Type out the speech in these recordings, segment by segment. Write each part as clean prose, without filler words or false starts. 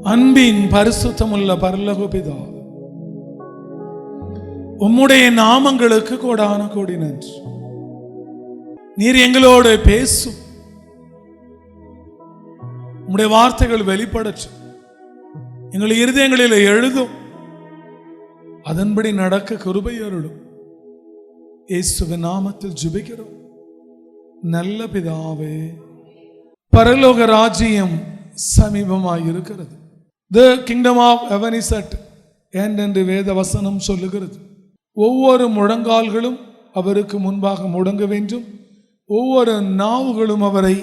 அன்பின் பரிசுத்தமுள்ள பரலோக பிதாவே, உம்முடைய நாமங்களுக்கு கோடான கோடி நன்றி. நீர் எங்களோடு பேசும், உம்முடைய வார்த்தைகள் வெளிப்படட்டும், எங்கள் இருதயங்களில் எழுதும், அதன்படி நடக்க கிருபை அருளும். இயேசுவின் நாமத்தில் ஜெபிக்கிறோம் நல்ல பிதாவே. பரலோக ராஜ்யம் சமீபமாய் இருக்கிறது. The kingdom of heaven is at hand என்று வேத வசனம் சொல்லுகிறது. ஒவ்வொரு முழங்கால்களும் அவருக்கு முன்பாக முடங்க வேண்டும், ஒவ்வொரு நாவுகளும் அவரை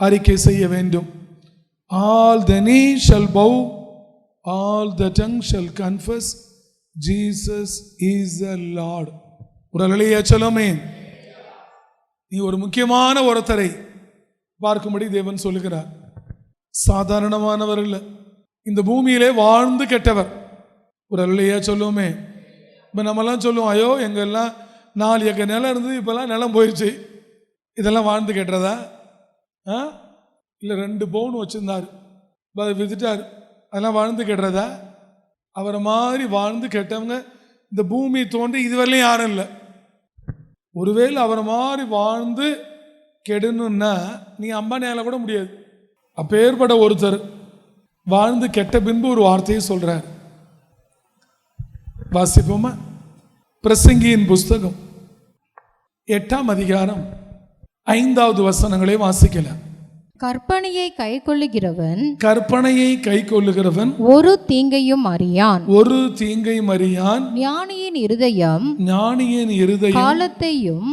அறிக்கை செய்ய வேண்டும். All the knee shall bow, all the tongue shall confess Jesus is the Lord. ஒரு அல்லேலூயா சொல்லுமே. நீ ஒரு முக்கியமான ஒருத்தரை பார்க்கும்படி தேவன் சொல்லுகிறார். சாதாரணமானவர் இல்லை, இந்த பூமியிலே வாழ்ந்து கெட்டவர். ஒரு அல்லேலூயா சொல்லுவோமே. இப்போ நம்மெல்லாம் சொல்லுவோம், ஐயோ எங்கெல்லாம் 4 ஏக்கர் நிலம் இருந்தது, இப்போல்லாம் நிலம் போயிடுச்சு, இதெல்லாம் வாழ்ந்து கெட்டுறதா? இல்லை 2 பவுன் வச்சுருந்தார், அதை வித்துட்டார், அதெல்லாம் வாழ்ந்து கெட்டுறதா? அவரை மாதிரி வாழ்ந்து கெட்டவங்க இந்த பூமி தோன்றி இதுவரையிலும் யாரும் இல்லை. ஒருவேளை அவரை மாதிரி வாழ்ந்து கெடணும்னா நீ அம்பானியால கூட முடியாது. அப்பேற்பட்ட ஒருத்தர் வாழ்ந்து கெட்ட பின்பு ஒரு வார்த்தையை சொல்றார். வாசிப்போமா? பிரசங்கியின் புஸ்தகம் 8ஆம் அதிகாரம் 5வது வசனங்களை வாசிக்கலாம். கற்பனையை கைக்கொள்ளுகிறவன் ஒரு தீங்கையும் அறியான், ஞானியின் இருதயம் காலத்தையும்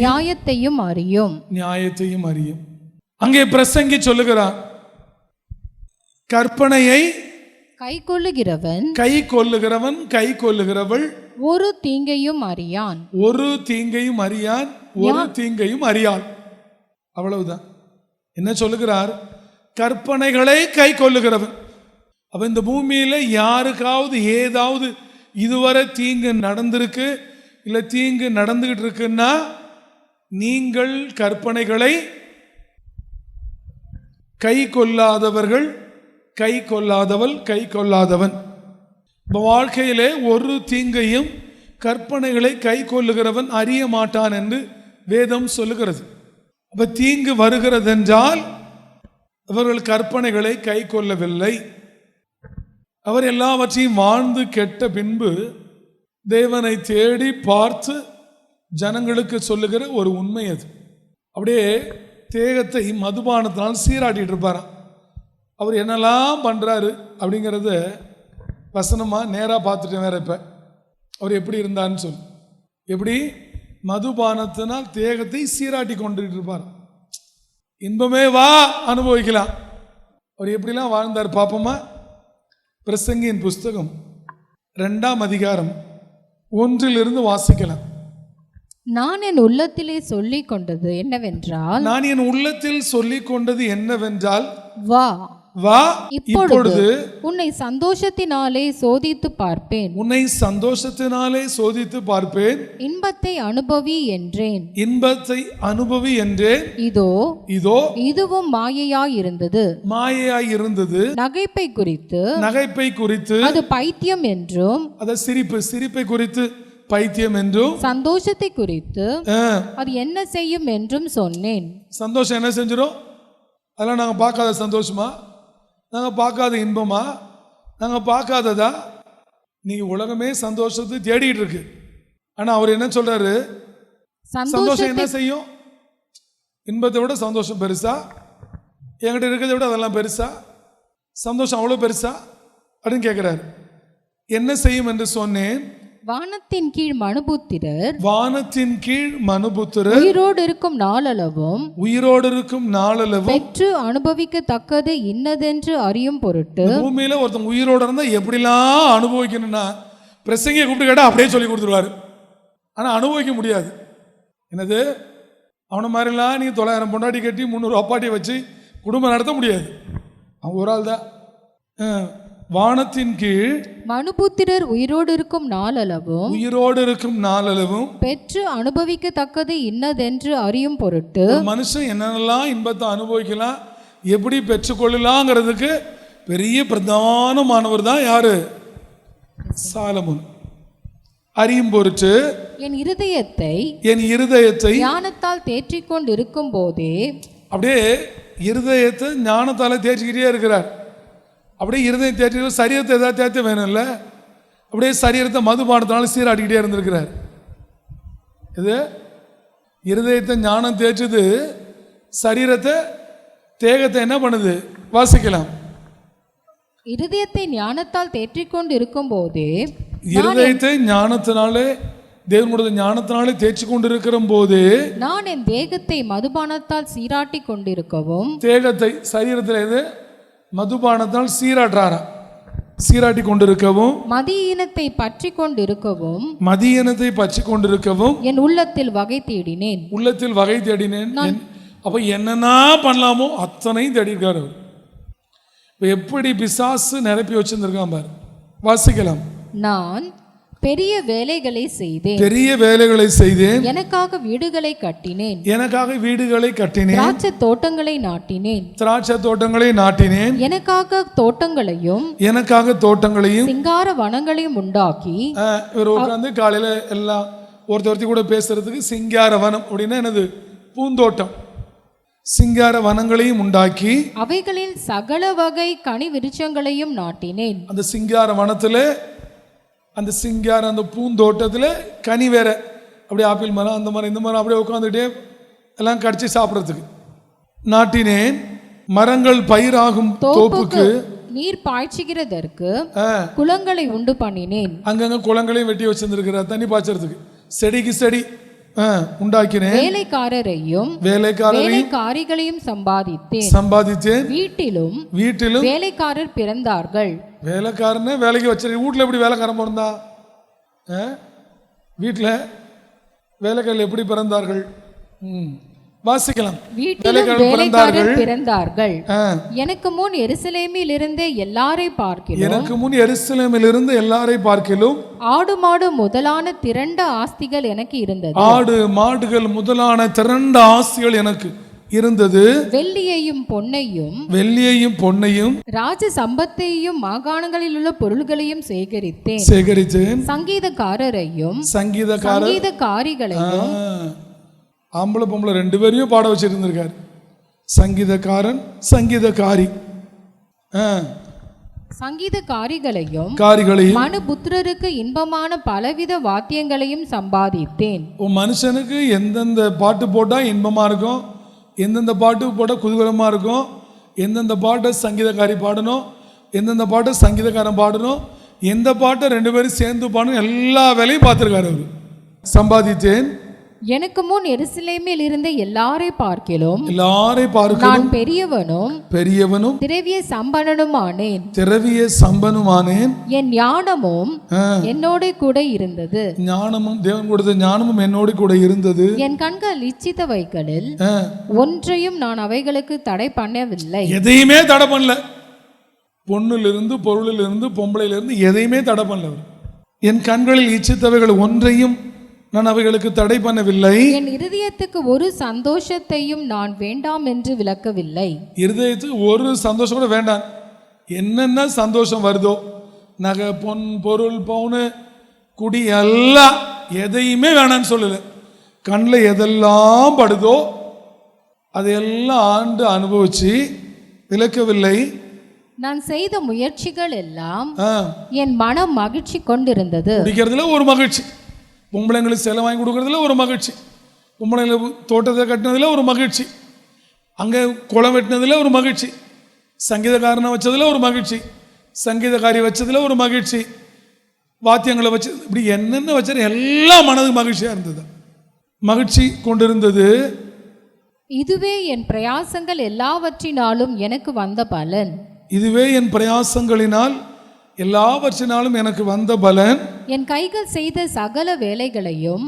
நியாயத்தையும் அறியும். அங்கே பிரசங்கி சொல்லுகிறான், கற்பனையை கைக்கொள்ளுகிறவள் ஒரு தீங்கையும் அறியான், அவ்வளவுதான். என்ன சொல்லுகிறார்? கற்பனைகளை கை கொள்ளுகிறவன். அப்ப இந்த பூமியில யாருக்காவது ஏதாவது இதுவரை தீங்கு நடந்திருக்கு, இல்லை தீங்கு நடந்துகிட்டு இருக்குன்னா நீங்கள் கற்பனைகளை கை கொள்ளாதவர்கள், கை கொள்ளாதவன். இப்போ வாழ்க்கையிலே ஒரு தீங்கையும் கற்பனைகளை கை கொள்ளுகிறவன் அறிய மாட்டான் என்று வேதம் சொல்லுகிறது. அப்ப தீங்கு வருகிறது என்றால் அவர்கள் கற்பனைகளை கை கொள்ளவில்லை. அவர் எல்லாவற்றையும் வாழ்ந்து கெட்ட பின்பு தேவனை தேடி பார்த்து ஜனங்களுக்கு சொல்லுகிற ஒரு உண்மை அது. அப்படியே தேகத்தை மதுபானத்தினால் சீராட்டிட்டு இருப்பாராம். அவர் என்னெல்லாம் பண்றாரு அப்படிங்கிறத வசனமா நேராக பார்த்துட்டேன். வேற இப்ப அவர் எப்படி இருந்தான்னு சொல்லு. எப்படி மதுபானத்தினால் தேகத்தை சீராட்டி கொண்டு இருப்பார். இன்பமே வா அனுபவிக்கலாம். அவர் எப்படிலாம் வாழ்ந்தார் பாப்போமா? பிரசங்கியின் புஸ்தகம் 2ஆம் அதிகாரம் 1 வாசிக்கலாம். நான் என் உள்ளத்தில் சொல்லிக் கொண்டது என்னவென்றால் வா இப்பொழுது உன்னை சந்தோஷத்தினாலே சோதித்து பார்ப்பேன், இன்பத்தை அனுபவி என்றேன். இதோ இதுவும் மாயையாய் இருந்தது. நகைப்பை குறித்து அது பைத்தியம் என்றும், அது சிரிப்பை குறித்து பைத்தியம் என்றும், சந்தோஷத்தை குறித்து அது என்ன செய்யும் என்றும் சொன்னேன். சந்தோஷம் என்ன செஞ்சிடும்? அதெல்லாம் நாங்கள் பார்க்காத சந்தோஷமா, நாங்கள் பார்க்காத இன்பமா, நாங்கள் பார்க்காததா? நீ உலகமே சந்தோஷத்தை தேடிட்டு இருக்கு. ஆனால் அவர் என்ன சொல்றாரு? சந்தோஷம் என்ன செய்யும்? இன்பத்தை விட சந்தோஷம் பெருசா? என்கிட்ட இருக்கிறத விட அதெல்லாம் பெருசா? சந்தோஷம் அவ்வளோ பெருசா அப்படின்னு கேட்கிறாரு. என்ன செய்யும் என்று சொன்னேன்? வானத்தின் கீழ் மனுபுத்திரர் உயிரோடு இருக்கும் நாளளவும் பெற்று அனுபவிக்கத்தக்கது இன்னதென்று அறியும் பொருட்டு. பூமியில ஒருத்தன் உயிரோடு இருந்தா எப்படிலாம் அனுபவிக்கணும்னா பிரசங்கியை கூப்பிட்டு கேட்டா அப்படியே சொல்லி கொடுத்துருவாரு. ஆனா அனுபவிக்க முடியாது. என்னது அவனை மாதிரிலாம் நீ 900 பொண்டாட்டி கட்டி 300 அப்பாட்டி வச்சு குடும்பம் நடத்த முடியாது. அவன் ஒரு ஆள் தான். வானத்தின் கீழ் மனுபுத்திரர் உயிரோடு இருக்கும் நாளளவும் பெற்று அனுபவிக்கத்தக்கது இன்னதென்று அறியும் பொருட்டு. மனுஷன் என்னென்னலாம் இன்பத்தை அனுபவிக்கலாம், எப்படி பெற்றுக்கொள்ளலாங்கிறதுக்கு பெரிய பிரதானமானவர் தான் யாரு? சாலமோன். அறியும் பொருட்டு என் இருதயத்தை ஞானத்தால் தேற்றிக் கொண்டு இருக்கும் போதே, அப்படியே இருதயத்தை ஞானத்தால தேய்ச்சிக்கிட்டே இருக்கிறார். அப்படியே இருதயம் தேய்ச்சி சரீரத்தை ஏதாவது தேய்த்த வேணும்ல, அப்படியே சரீரத்தை மதுபானத்தினால சீராட்டிக்கிட்டே இருந்திருக்கிறார். இது இருதயத்தை ஞானம் தேய்ச்சது, சரீரத்தை தேகத்தை என்ன பண்ணுது? வாசிக்கலாம். இருதயத்தை ஞானத்தால் தேற்றிக் கொண்டு இருக்கும் போதே, இருதயத்தை ஞானத்தினாலே தேவனுடைய ஞானத்தினாலே தேய்ச்சி கொண்டிருக்கிற போது, நான் என் தேகத்தை மதுபானத்தால் சீராட்டி கொண்டிருக்கவும், தேகத்தை சரீரத்தில் எது? மதுபானத்தால் சீராட்டி கொண்டிருக்கவும், மதியீனத்தை பற்றி கொண்டிருக்கவும் என் உள்ளத்தில் வகை தேடினேன். அப்ப என்னன்னா பண்ணலாமோ அத்தனையும் தேடிருக்காரு அவர். இப்ப எப்படி பிசாசு நிரப்பி வச்சிருந்திருக்கான் பாரு. வாசிக்கலாம். நான் பெரிய வேலைகளை செய்தேன், எனக்காக வீடுகளை கட்டினேன், திராட்சை தோட்டங்களை நாட்டினேன், எனக்காக தோட்டங்களையும் சிங்கார வனங்களையும் உண்டாக்கி. இவர் உட்கார்ந்து காலையில எல்லாம் ஒருத்தர் கூட பேசுறதுக்கு சிங்கார வனம் அப்படின்னா என்னது? பூந்தோட்டம். சிங்கார வனங்களையும் உண்டாக்கி அவைகளில் சகல வகை கனி விருட்சங்களையும் நாட்டினேன். அந்த சிங்கார வனத்துல, அந்த சிங்கார அந்த பூந்தோட்டத்தில் கனி வேற, அப்படியே ஆப்பிள் மரம் அந்த மரம் இந்த மரம் அப்படியே உட்காந்துட்டே எல்லாம் கடிச்சு சாப்பிட்றதுக்கு நாட்டினேன். மரங்கள் பயிராகும் தோப்புக்கு நீர் பாய்ச்சுகிறதற்கு குளங்களை உண்டு பண்ணினேன். அங்கங்க குளங்களையும் வெட்டி வச்சிருந்திருக்கிறார் தண்ணி பாய்ச்சறதுக்கு. செடிக்கு செடி உண்டாக்கினேன். வேலைக்காரிகளையும் சம்பாதித்தேன். வீட்டிலும் வேலைக்காரர் பிறந்தார்கள். வேலைக்காரன்னு வேலைக்கு வச்சு வீட்டில் எப்படி வேலைக்காரன் பிறந்தா? வீட்டில் வேலைக்காரர்கள் எப்படி பிறந்தார்கள்? வாசிக்கலாம். வேலைக்காரர் பிறந்தார்கள். எனக்கு முன் எருசலேமில் இருந்த எல்லாரை பார்க்கிலும் ஆடு மாடு முதலான திரண்ட ஆஸ்திகள் எனக்கு இருந்தது. ஆடு மாடுகள் முதலான திரண்ட ஆஸ்திகள் எனக்கு இருந்தது. வெள்ளியையும் பொன்னையும் ராஜ சம்பத்தையும் மாகாணங்களில் உள்ள பொருள்களையும் சேகரித்தேன். சங்கீதக்காரிகளையும் ஆம்பளை பொம்பளை ரெண்டு பேரையும் பாட வச்சிருந்திருக்காரு. சங்கீதக்காரன் சங்கீதக்காரிகளையும் மனுபுத்திரருக்கு இன்பமான பலவித வாத்தியங்களையும் சம்பாதித்தேன். மனுஷனுக்கு எந்தெந்த பாட்டு போட்டா இன்பமா இருக்கும், எந்தெந்த பாட்டு போட்டா குதூகலமா இருக்கும், எந்தெந்த பாட்டை சங்கீதக்காரி பாடணும், எந்தெந்த பாட்டை சங்கீதக்காரன் பாடணும், எந்த பாட்டை ரெண்டு பேரும் சேர்ந்து பாடணும், எல்லா வேலையும் பார்த்திருக்காரு அவர். சம்பாதித்தேன். எனக்கு முன் எருசலேமில் இருந்த எல்லாரை பார்க்கிலும் நான் பெரியவனும் திரவிய சம்பனனுமானேன். என் ஞானமும் என்னோட கூட இருந்தது. தேவன் கொடுத்த ஞானமும் என்னோட கூட இருந்தது. என் கண்கள் இச்சித்தவைகளில் ஒன்றையும் நான் அவைகளுக்கு தடை பண்ணவில்லை. எதையுமே தடை பண்ணல. பொண்ணிலிருந்து பொருளிலிருந்து பொம்பளையிலிருந்து எதையுமே தடை பண்ணல. என் கண்களில் இச்சித்தவைகள் ஒன்றையும் நான் அவைகளுக்கு தடை பண்ணவில்லை. என் இருதயத்துக்கு ஒரு சந்தோஷத்தையும் நான் வேண்டாம் என்று விலக்கவில்லை. இருதயத்துக்கு ஒரு சந்தோஷம் கூட வேண்டாம். என்னென்ன சந்தோஷம் வருதோ, நகை பொன் பொருள் பவுனு குடி எல்லாம் எதையுமே வேணான்னு சொல்லல. கண்ணில் எதெல்லாம் படுதோ அதையெல்லாம் ஆண்டு அனுபவிச்சு விலக்கவில்லை. நான் செய்த முயற்சிகள் எல்லாம் என் மனம் மகிழ்ச்சி கொண்டிருந்தது. குடிக்கிறதுல ஒரு மகிழ்ச்சி, பொம்பளைங்களுக்கு சேலை வாங்கி கொடுக்கறதுல ஒரு மகிழ்ச்சி, பொம்பளைங்களை தோட்டத்தை கட்டினதுல ஒரு மகிழ்ச்சி, அங்கே குளம் வெட்டினதுல ஒரு மகிழ்ச்சி, சங்கீதக்காரனை வச்சதுல ஒரு மகிழ்ச்சி, சங்கீதக்காரி வச்சதுல ஒரு மகிழ்ச்சி, வாத்தியங்களை வச்சு இப்படி என்னென்ன வச்சாலும் எல்லாம் மனதுக்கு மகிழ்ச்சியாக இருந்தது, மகிழ்ச்சி கொண்டிருந்தது. இதுவே என் பிரயாசங்கள் எல்லாவற்றினாலும் எனக்கு வந்த பலன். இதுவே என் பிரயாசங்களினால் எல்லாவற்றினாலும் எனக்கு வந்த பலன். என் கைகள் செய்த சகல வேலைகளையும்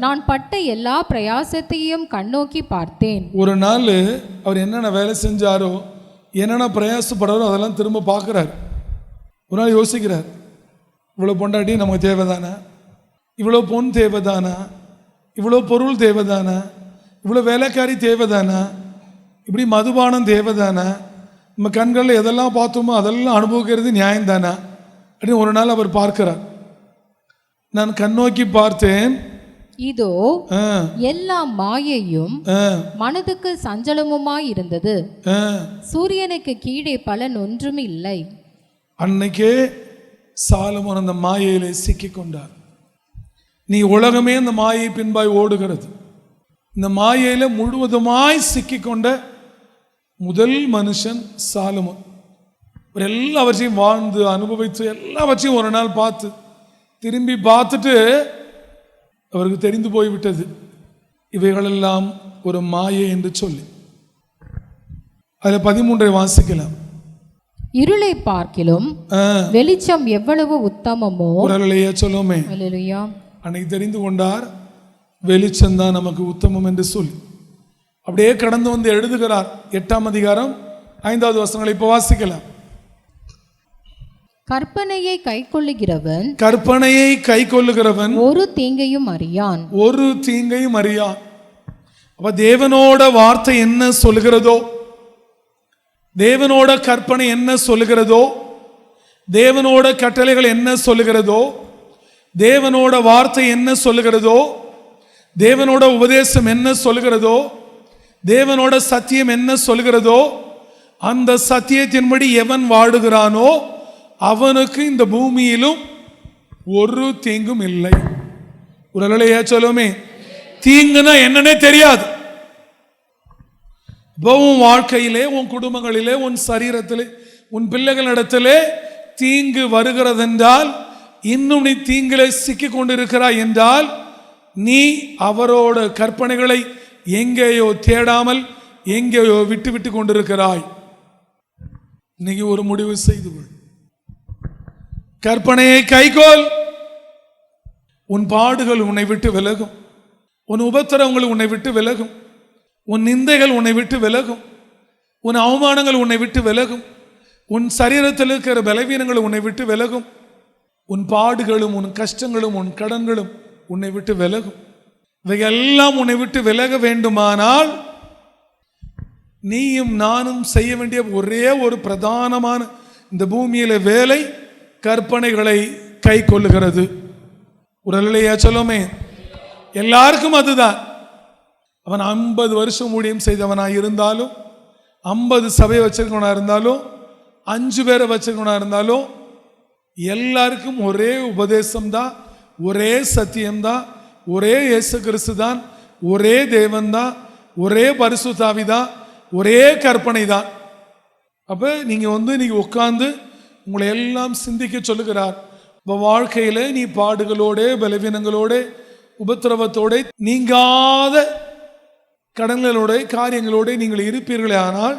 நான் பட்ட எல்லா பிரயாசத்தையும் கண்ணோக்கி பார்த்தேன். ஒரு நாள் அவர் என்னென்ன வேலை செஞ்சாரோ, என்னென்ன பிரயாசப்படுறாரோ அதெல்லாம் திரும்ப பார்க்குறாரு. ஒரு நாள் யோசிக்கிறார், இவ்வளோ பொண்டாட்டி நமக்கு தேவைதானா, இவ்வளோ பொன் தேவைதானா, இவ்வளோ பொருள் தேவைதானா, இவ்வளோ வேலைக்காரி தேவைதானா, இப்படி மதுபானம் தேவைதானா, நம்ம கண்களில் எதெல்லாம் பார்த்தோமோ அதெல்லாம் அனுபவிக்கிறது நியாயம் தானே அப்படின்னு ஒரு நாள் அவர் பார்க்கிறார். நான் கண்ணோக்கி பார்த்தேன், இதோ எல்லா மாயையும் மனதுக்கு சஞ்சலமுமாய் இருந்தது, சூரியனுக்கு கீழே பலன் ஒன்றும் இல்லை. அன்னைக்கே சாலமோன் அந்த மாயையிலே சிக்கி கொண்டார். நீ உலகமே அந்த மாயை பின்பாய் ஓடுகிறது. இந்த மாயையில முழுவதுமாய் சிக்கி கொண்ட முதல் மனுஷன் சாலமோன். எல்லாவற்றையும் வாழ்ந்து அனுபவித்து எல்லாவற்றையும் ஒரு நாள் பார்த்து திரும்பி பார்த்துட்டு அவருக்கு தெரிந்து போய்விட்டது இவைகளெல்லாம் ஒரு மாயை என்று சொல்லி. அதில் 13 வாசிக்கலாம். இருளை பார்க்கிலும் வெளிச்சம் எவ்வளவு உத்தமமோ. சொல்லுமே, அன்னைக்கு தெரிந்து கொண்டார் வெளிச்சம் தான் நமக்கு உத்தமம் என்று சொல்லி அப்படியே கடந்து வந்து எழுதுகிறார். 8ஆம் அதிகாரம் 5வது வசனங்களை இப்போ வாசிக்கலாம். கற்பனையை கைக்கொள்ளுகிறவன் ஒரு தீங்கையும் அறியான். அப்ப தேவனோட வார்த்தை என்ன சொல்லுகிறதோ, தேவனோட கற்பனை என்ன சொல்லுகிறதோ, தேவனோட கட்டளைகள் என்ன சொல்லுகிறதோ, தேவனோட வார்த்தை என்ன சொல்லுகிறதோ, தேவனோட உபதேசம் என்ன சொல்லுகிறதோ, தேவனோட சத்தியம் என்ன சொல்லுகிறதோ, அந்த சத்தியத்தின்படி எவன் வாழுகிறானோ அவனுக்கு இந்த பூமியிலும் ஒரு தீங்கும் இல்லை. உலகலையா சொல்லுமே, தீங்குனா என்னன்னே தெரியாது. உன் வாழ்க்கையிலே, உன் குடும்பங்களிலே, உன் சரீரத்திலே, உன் பிள்ளைகளிடத்திலே தீங்கு வருகிறதென்றால், இன்னும் நீ தீங்கிலே சிக்கி கொண்டிருக்கிறாய் என்றால், நீ அவரோட கற்பனைகளை எங்கேயோ தேடாமல் எங்கேயோ விட்டு விட்டு கொண்டிருக்கிறாய். இன்னைக்கு ஒரு முடிவு செய்து கொள். கற்பனையை கைகோல். உன் பாடுகள் உன்னை விட்டு விலகும், உன் உபத்திரவங்கள் உன்னை விட்டு விலகும், உன் நிந்தைகள் உன்னை விட்டு விலகும், உன் அவமானங்கள் உன்னை விட்டு விலகும், உன் சரீரத்தில் இருக்கிற பலவீனங்கள் உன்னை விட்டு விலகும், உன் பாடுகளும் உன் கஷ்டங்களும் உன் கடன்களும் உன்னை விட்டு விலகும். இவையெல்லாம் உன்னை விட்டு விலக வேண்டுமானால் நீயும் நானும் செய்ய வேண்டிய ஒரே ஒரு பிரதானமான இந்த பூமியில வேலை கற்பனைகளை கை கொள்ளுகிறது. உடலையா சொல்லுமே, எல்லாருக்கும் அதுதான். அவன் 50 வருஷம் ஊழியம் செய்தவனாக இருந்தாலும், 50 சபை வச்சிருக்கவனா இருந்தாலும், 5 பேரை வச்சிருக்கவனா இருந்தாலும், எல்லாருக்கும் ஒரே உபதேசம் தான், ஒரே சத்தியம்தான், ஒரே இயேசு கிறிஸ்து தான், ஒரே தேவன் தான், ஒரே பரிசுத்தாவி தான், ஒரே கற்பனை தான். அப்ப நீங்க உட்கார்ந்து உங்களை எல்லாம் சிந்திக்க சொல்லுகிறார். இப்போ வாழ்க்கையில நீ பாடுகளோட, பலவீனங்களோட, உபத்திரவத்தோட, நீங்காத கடன்களோட, காரியங்களோட நீங்கள் இருப்பீர்களே, ஆனால்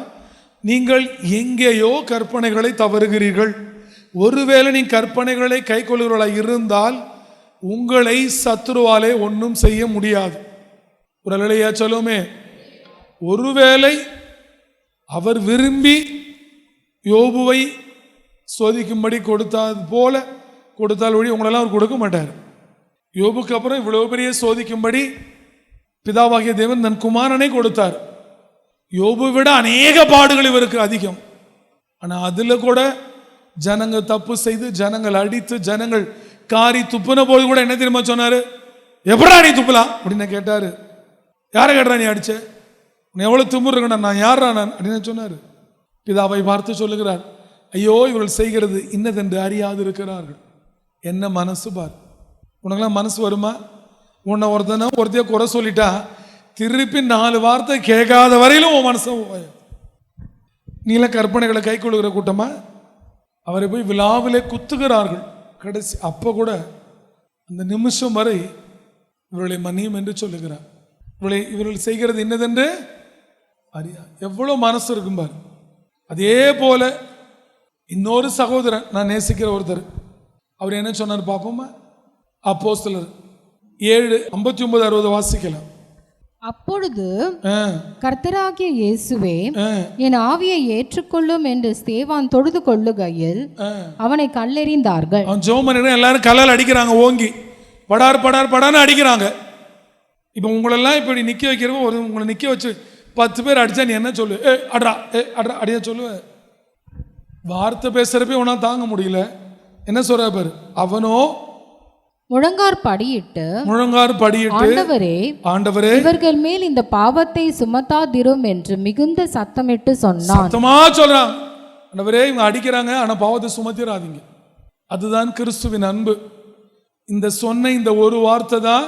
நீங்கள் எங்கேயோ கற்பனைகளை தவறுகிறீர்கள். ஒருவேளை நீ கற்பனைகளை கை கொள்ளுகிறவர்களாக இருந்தால் உங்களை சத்துருவாலே ஒன்றும் செய்ய முடியாது. ஒரு அலையா சொல்லுமே, ஒருவேளை அவர் விரும்பி யோபுவை சோதிக்கும்படி கொடுத்தால் போல கொடுத்தால் ஒழி உங்களெல்லாம் அவர் கொடுக்க மாட்டார். யோபுக்கு அப்புறம் இவ்வளவு பெரிய சோதிக்கும்படி பிதாவாகிய தேவன் தன் குமாரனை கொடுத்தார். யோபு விட அநேக பாடுகள் இவருக்கு அதிகம். ஆனால் அதில் கூட ஜனங்க தப்பு செய்து, ஜனங்கள் அடித்து, ஜனங்கள் காரி துப்புன போது கூட என்ன தெரியுமா சொன்னாரு? எப்படா நீ துப்பலாம் அப்படின்னு கேட்டாரு. யாரை கேட்டா நீ அடிச்ச? எவ்வளவு தும்பு இருக்கணும், நான் யாரா நான் அப்படின்னு சொன்னாரு. பிதாவை பார்த்து சொல்லுகிறார், ஐயோ இவர்கள் செய்கிறது இன்னதென்று அறியாது இருக்கிறார்கள். என்ன மனசு பார். உனக்கெல்லாம் மனசு வருமா? உன்னை ஒருத்தைய குறை சொல்லிட்டா திருப்பி 4 வார்த்தை கேட்காத வரையிலும் உன் மனசு நீல கற்பனைகளை கை கொள்ளுகிற கூட்டமா? அவரை போய் விழாவிலே குத்துகிறார்கள். கடைசி அப்போ கூட அந்த நிமிஷம் வரை இவர்களை மன்னியும் என்று சொல்லுகிறார். இவர்கள் செய்கிறது என்னதென்று அறியா. எவ்வளோ மனசு இருக்கும் பாரு. அதே போல இன்னொரு சகோதரன், நான் நேசிக்கிற ஒருத்தர், அவர் என்ன சொன்னார் பார்ப்போமா? அப்போஸ்தலர் 7:59-60 வாசிக்கலாம். அப்பொழுது கர்த்தராகிய இயேசுவே என் ஆவியை ஏற்றுக்கொள்ளும் என்று ஸ்தேவான் தொழுது கொள்ளுகையில் அவனை கல்லெறிந்தார்கள். அவன் ஜோமன் எல்லாரும் கல்லால் அடிக்கிறாங்க, ஓங்கி படார் படார் படான்னு அடிக்கிறாங்க. இப்போ உங்களெல்லாம் இப்படி நிற்க வைக்கிறப்போ உங்களை நிற்க வச்சு 10 பேர் அடிச்சா நீ என்ன சொல்லு? அட்ரா அட்ரா அடியா சொல்லுவேன். வார்த்தை பேசுறப்ப உனா தாங்க முடியல. என்ன சொல்ற பாரு, அவனோ முழங்கார் படியிட்டு ஆண்டவரே இவர்கள் மேல் இந்த பாவத்தை சுமத்தாதிரும் என்று மிகுந்த சத்தமிட்டு சொன்னான். சத்தமா சொல்றான், ஆண்டவரே இவங்க அடிக்கிறாங்க, ஆனா பாவத்தை சுமத்திராதீங்க. அதுதான் கிறிஸ்துவின் அன்பு. இந்த சொன்ன இந்த ஒரு வார்த்தை தான்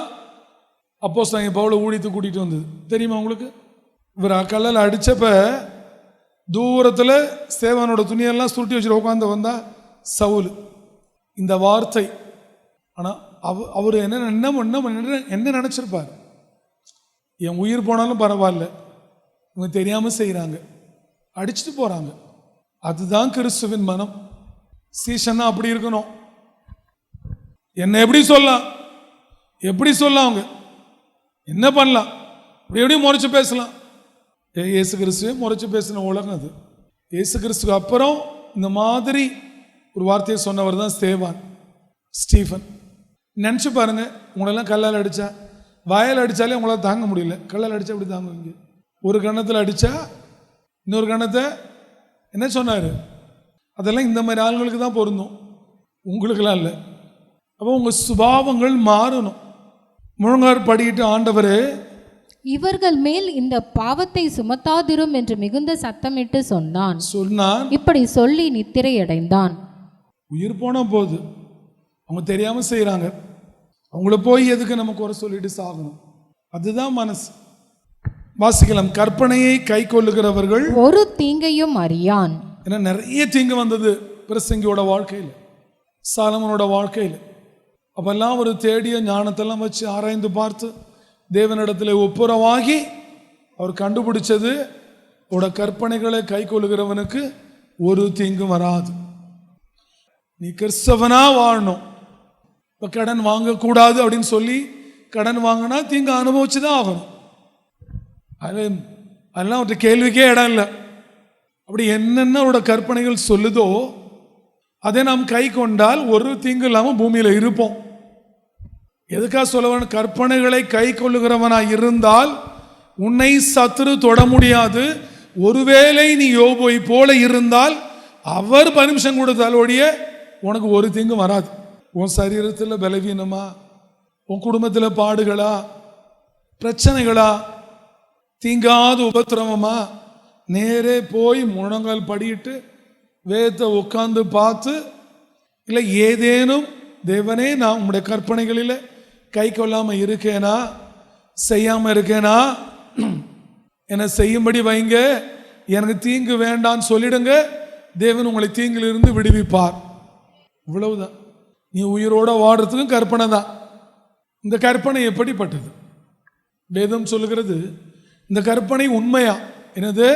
அப்போஸ்தலன் பவுலை ஊழித்து கூட்டிட்டு வந்தது. தெரியுமா உங்களுக்கு? இவர் கல்லில் அடிச்சப்ப தூரத்தில் ஸ்தேவானோட துணியெல்லாம் சுருட்டி வச்சுட்டு உட்காந்து வந்தா சவுல். இந்த வார்த்தை, ஆனால் அவர் என்ன நினைச்சிருப்பார்? என் உயிர் போனாலும் பரவாயில்ல, இவங்க தெரியாம செய்யறாங்க, அடிச்சுட்டு போறாங்க. அதுதான் கிறிஸ்துவின் மனம். சீஷன்னா அப்படி இருக்கணும். என்ன எப்படி சொல்லலாம், அவங்க என்ன பண்ணலாம், எப்படி முறைச்சு பேசலாம். இயேசு கிறிஸ்துவே முறைச்சு பேசின உலகம் அது. இயேசு கிறிஸ்துக்கு அப்புறம் இந்த மாதிரி ஒரு வார்த்தையை சொன்னவர் தான் ஸ்டீஃபன். நினச்சி பாருங்க, உங்களெல்லாம் கல்லால் அடித்தா, வாயால் அடித்தாலே உங்களால் தாங்க முடியல, கல்லால் அடித்தா எப்படி தாங்குவீங்க? ஒரு கணத்தில் அடித்தா இன்னொரு கணத்தை என்ன சொன்னார்? அதெல்லாம் இந்த மாதிரி ஆளுங்களுக்கு தான் பொருந்தும், உங்களுக்கெல்லாம் இல்லை. அப்போ உங்கள் சுபாவங்கள் மாறணும். முழங்கார் படிக்கிட்டு ஆண்டவரே இவர்கள் மேல் இந்த பாவத்தை சுமத்தாதிரும் என்று மிகுந்த சத்தமிட்டு சொன்னான். இப்படி சொல்லி நித்திரை அடைந்தான். உயிர் போன போது அவங்க தெரியாம செய்யறாங்க, அவங்கள போய் எதுக்கு நம்ம குறை சொல்லிட்டு சாகணும்? அதுதான் மனசு. வாசிக்கலாம், கற்பனையை கை கொள்ளுகிறவர்கள் ஒரு தீங்கையும் அறியான். ஏன்னா நிறைய தீங்கு வந்தது பிரசங்கியோட வாழ்க்கையில், சாலமனோட வாழ்க்கையில். அப்பெல்லாம் ஒரு தேடிய ஞானத்தெல்லாம் வச்சு ஆராய்ந்து பார்த்து தேவனிடத்தில் ஒப்புரவாகி அவர் கண்டுபிடிச்சது, அவரோட கற்பனைகளை கை கொள்ளுகிறவனுக்கு ஒரு தீங்கும் வராது. நீ கிறிஸ்தவனா வாழணும். இப்போ கடன் வாங்கக்கூடாது அப்படின்னு சொல்லி கடன் வாங்கினா தீங்கு அனுபவிச்சுதான் ஆகணும். அதெல்லாம் அவர்கிட்ட கேள்விக்கே இடம் இல்லை. அப்படி என்னென்ன அவரோட கற்பனைகள் சொல்லுதோ அதை நாம் கை கொண்டால் ஒரு தீங்கு இல்லாமல் பூமியில் இருப்போம். எதுக்காக சொல்லவன்? கற்பனைகளை கை கொள்ளுகிறவனா இருந்தால் உன்னை சத்துரு தொட முடியாது. ஒருவேளை நீ யோபுவை போல இருந்தால் அவர் பர்மிஷன் கொடுத்தாலோடைய உனக்கு ஒரு தீங்கும் வராது. உன் சரீரத்தில் பலவீனமா, உன் குடும்பத்தில் பாடுகளா, பிரச்சனைகளா, தீங்காத உபத்திரவமா, நேரே போய் முழங்கால் படியிட்டு வேதத்தை உட்கார்ந்து பார்த்து, இல்லை ஏதேனும் தேவனே நான் உங்களுடைய கற்பனைகளில் கை கொள்ளாம இருக்கேனா, செய்யாம இருக்கேனா, என்னை செய்யும்படி வைங்க, எனக்கு தீங்கு வேண்டான்னு சொல்லிடுங்க, தேவன் உங்களை தீங்கிலிருந்து விடுவிப்பார். இவ்வளவுதான். நீ உயிரோட வாடுறதுக்கும் கற்பனை தான். இந்த கற்பனை எப்படிப்பட்டது? வேதம் சொல்லுகிறது இந்த கற்பனை உண்மையா? என்னது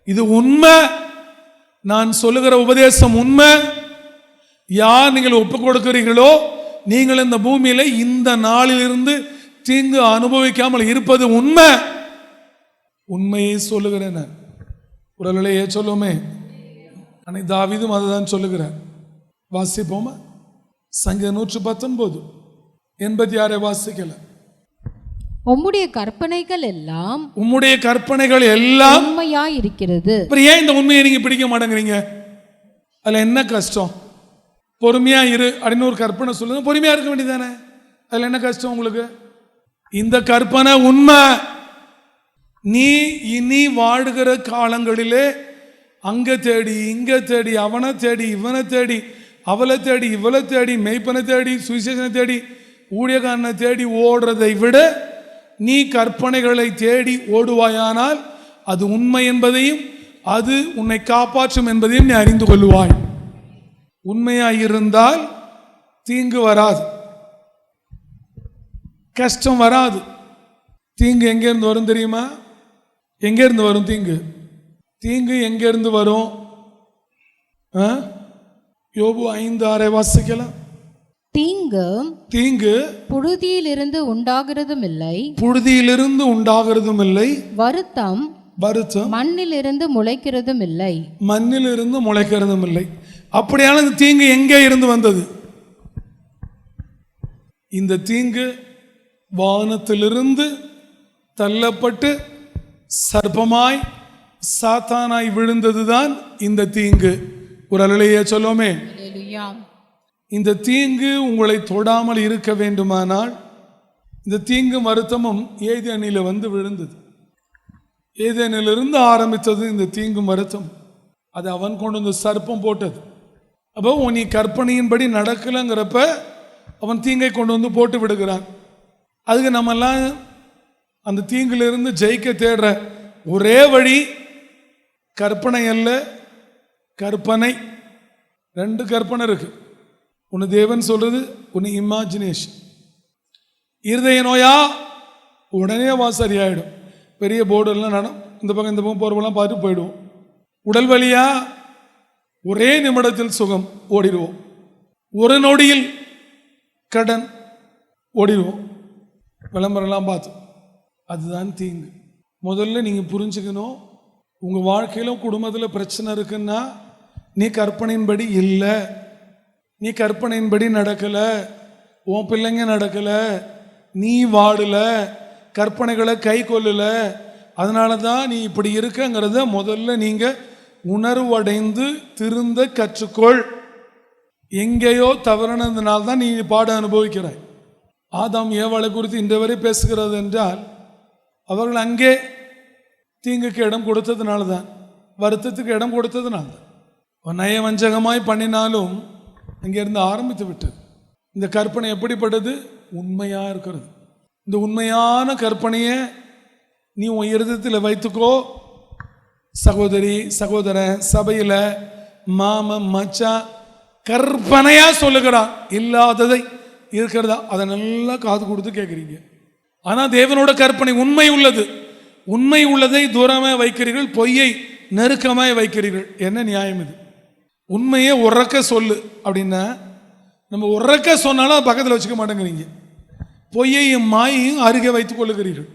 இது? உண்மை. நான் சொல்லுகிற உபதேசம் உண்மை. யார் நீங்கள் ஒப்பு கொடுக்கிறீர்களோ நீங்கள் இந்த பூமியில இந்த நாளிலிருந்து தீங்கு அனுபவிக்காமல் இருப்பது உண்மை. உண்மையை சொல்லுகிறேன். உடலையே சொல்லுமே. அன்னை தாவீதும் அதுதான் சொல்லுகிறார். வாசிப்போமா? சங்கீதம் 119 86 வாசிக்கல. உம்முடைய கற்பனைகள் எல்லாம் உண்மையா இருக்கிறது. ஏன் இந்த உண்மையை நீங்க பிடிக்க மாட்டேங்கிறீங்க? அதுல என்ன கஷ்டம்? பொறுமையா இரு அப்படின்னு ஒரு கற்பனை சொல்லுங்க, பொறுமையா இருக்க வேண்டியதானே. அதுல என்ன கஷ்டம் உங்களுக்கு? இந்த கற்பனை உண்மை. நீ இனி வாடுகிற காலங்களிலே அங்க தேடி இங்க தேடி, அவனை தேடி இவனை தேடி, அவளை தேடி இவளை தேடி, மெய்ப்பனை தேடி, சுவிசேஷனை தேடி, ஊழியக்காரனை தேடி ஓடுறதை விட நீ கற்பனைகளை தேடி ஓடுவாயானால் அது உண்மை என்பதையும் அது உன்னை காப்பாற்றும் என்பதையும் நீ அறிந்து கொள்ளுவாய். உண்மையாயிருந்தால் தீங்கு வராது, கஷ்டம் வராது. தீங்கு எங்கேருந்து வரும் தெரியுமா? எங்கேருந்து வரும் தீங்கு? தீங்கு எங்கேருந்து வரும்? யோபு 5:6 வாசிக்கலாம். தீங்கு புழுதியிலிருந்து உண்டாகிறதும் இல்லை, வருத்தம் மண்ணிலிருந்து முளைக்கிறதும் இல்லை. அப்படியான இந்த தீங்கு எங்கே இருந்து வந்தது? இந்த தீங்கு வானத்திலிருந்து தள்ளப்பட்டு சர்ப்பமாய் சாத்தானாய் விழுந்ததுதான் இந்த தீங்கு. ஒரு அல்லேலூயா சொல்லுவோமே. இந்த தீங்கு உங்களை தொடாமல் இருக்க வேண்டுமானால், இந்த தீங்கு மருத்துவமும் ஏதேனில் வந்து விழுந்தது. ஏதேனிலிருந்து ஆரம்பித்தது இந்த தீங்கு மருத்துவம். அது அவன் கொண்டு வந்து சர்ப்பம் போட்டது. அப்போ நீ கற்பனையின்படி நடக்கலைங்கிறப்ப அவன் தீங்கை கொண்டு வந்து போட்டு விடுகிறான். அதுக்கு நம்மெல்லாம் அந்த தீங்கிலிருந்து ஜெயிக்க தேடுற ஒரே வழி கற்பனை அல்ல, கற்பனை. 2 கற்பனை இருக்கு. ஒன்று தேவன் சொல்றது, ஒன்று இமேஜினேஷன். இருதய நோயா உடனே சரியாயிடும். பெரிய போர்டெல்லாம் இந்த பக்கம் இந்த பக்கம் போகிறவெல்லாம் பார்த்து போயிடுவோம். உடல் வலியா ஒரே நிமிடத்தில் சுகம், ஓடிடுவோம். ஒரு நொடியில் கடன், ஓடிடுவோம். விளம்பரம்லாம் பார்த்தோம். அதுதான் தீங்கு. முதல்ல நீங்கள் புரிஞ்சுக்கணும், உங்கள் வாழ்க்கையிலும் குடும்பத்தில் பிரச்சனை இருக்குன்னா நீ கற்பனையின்படி இல்லை, நீ கற்பனையின்படி நடக்கலை, உன் பிள்ளைங்க நடக்கலை, நீ வாடலை, கற்பனைகளை கை கொள்ளல, அதனால தான் நீ இப்படி இருக்கங்கிறத முதல்ல நீங்கள் உணர்வடைந்து திருந்த கற்றுக்கொள். எங்கேயோ தவறுனதுனால தான் நீ பாடம் அனுபவிக்கிறாய். ஆதாம் ஏவாளை குறித்து இன்று வரை பேசுகிறது என்றால் அவர்கள் அங்கே தீங்குக்கு இடம் கொடுத்ததுனால தான், வருத்தத்துக்கு இடம் கொடுத்ததுனால தான். நயவஞ்சகமாய் பண்ணினாலும் அங்கேருந்து ஆரம்பித்து விட்டது. இந்த கற்பனை எப்படிப்பட்டது? உண்மையாக இருக்கிறது. இந்த உண்மையான கற்பனையை நீ உன் இருதயத்தில் வைத்துக்கோ. சகோதரி, சகோதரன், சபையில் மாமன், மச்சான் கற்பனையா சொல்லுகிறான், இல்லாததை இருக்கிறதா அதை நல்லா காது கொடுத்து கேட்குறீங்க. ஆனால் தேவனோட கற்பனை உண்மை உள்ளது. உண்மை உள்ளதை தூரமாக வைக்கிறீர்கள், பொய்யை நெருக்கமாக வைக்கிறீர்கள். என்ன நியாயம் இது? உண்மையை உறக்க சொல்லு அப்படின்னா நம்ம உறக்க சொன்னாலும் பக்கத்தில் வச்சுக்க மாட்டேங்கிறீங்க. பொய்யையும் மாயையும் அருகே வைத்துக் கொள்ளுகிறீர்கள்.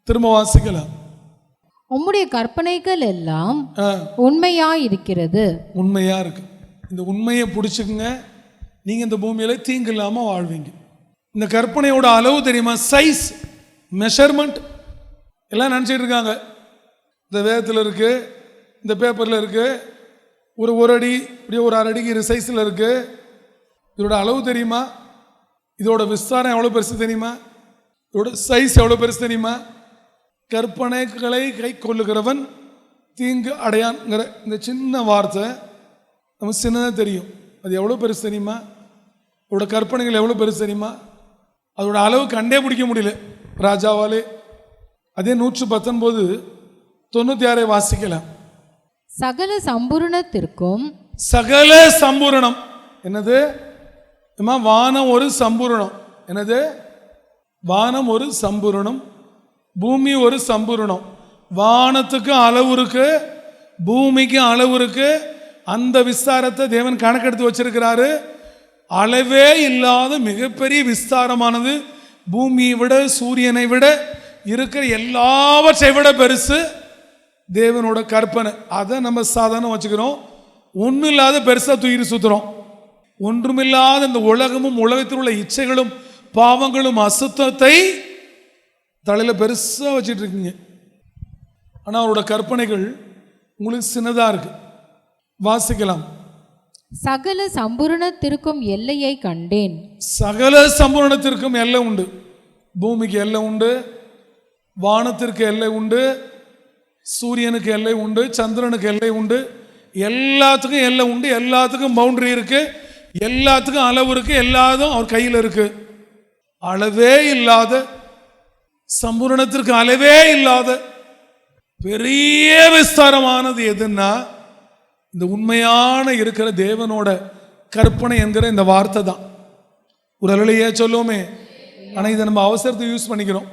திரும்ப வாசிக்கலாம். உம்முடைய கற்பனைகள் எல்லாம் உண்மையா இருக்கிறது. உண்மையா இருக்கு. இந்த உண்மையை பிடிச்சுக்குங்க, நீங்க இந்த பூமியில தீங்கு இல்லாம வாழ்வீங்க. இந்த கற்பனையோட அளவு தெரியுமா? சைஸ், மெஷர்மெண்ட் எல்லாம் நினச்சிட்டு இருக்காங்க. இந்த வேதத்தில் இருக்கு, இந்த பேப்பரில் இருக்கு, ஒரு அடி இப்படியே ஒரு 1/2 அடிக்கு சைஸில் இருக்கு. இதோட அளவு தெரியுமா? இதோட விஸ்தாரம் எவ்வளோ பெருசு தெரியுமா? இதோட சைஸ் எவ்வளோ பெருசு தெரியுமா? கற்பனைகளை கை கொள்ளுகிறவன் தீங்கு அடையான்ங்கிற இந்த சின்ன வார்த்தை நமக்கு சின்னதாக தெரியும். அது எவ்வளோ பெருசு தெரியுமா? அதோட கற்பனைகள் எவ்வளோ பெருசு தெரியுமா? அதோட அளவு கண்டே பிடிக்க முடியல ராஜாவாலே. அதே 119:96 வாசிக்கலாம். சகல சம்பூரணத்திற்கும், சகல சம்பூரணம் என்னது? வானம் ஒரு சம்பூரணம். என்னது? வானம் ஒரு சம்பூரணம், பூமி ஒரு சம்பூரணம். வானத்துக்கு அளவு இருக்கு, பூமிக்கு அளவு இருக்கு. அந்த விஸ்தாரத்தை தேவன் கணக்கெடுத்து வச்சிருக்கிறாரு. அளவே இல்லாத மிகப்பெரிய விஸ்தாரமானது, பூமியை விட சூரியனை விட இருக்கிற எல்லாவற்றை விட பெருசு தேவனோட கற்பனை. அதை நம்ம சாதாரண வச்சுக்கிறோம். ஒன்றும் இல்லாத பெருசாக தூக்கி சுத்துறோம். ஒன்றுமில்லாத இந்த உலகமும் உலகத்தில் உள்ள இச்சைகளும் பாவங்களும் அசுத்தத்தை தலையில் பெருசாக வச்சுட்டு இருக்கீங்க. ஆனால் அவரோட கற்பனைகள் உங்களுக்கு சின்னதாக இருக்கு. வாசிக்கலாம். சகல சம்பூரணத்திற்கும் எல்லையை கண்டேன். சகல சம்பூரணத்திற்கும் எல்லை உண்டு. பூமிக்கு எல்லை உண்டு, வானத்திற்கு எல்லை உண்டு, சூரியனுக்கு எல்லை உண்டு, சந்திரனுக்கு எல்லை உண்டு. எல்லாத்துக்கும் எல்லை உண்டு, எல்லாத்துக்கும் பவுண்டரி இருக்கு, எல்லாத்துக்கும் அளவு இருக்கு, எல்லாத்தும் அவர் கையில் இருக்கு. அளவே இல்லாத, சம்பூரணத்திற்கு அளவே இல்லாத பெரிய விஸ்தாரமானது எதுன்னா இந்த உண்மையான இருக்கிற தேவனோட கற்பனை என்கிற இந்த வார்த்தை தான். ஒரு அலையே சொல்லுவோமே. ஆனால் இதை நம்ம அவசரத்தை யூஸ் பண்ணிக்கிறோம்.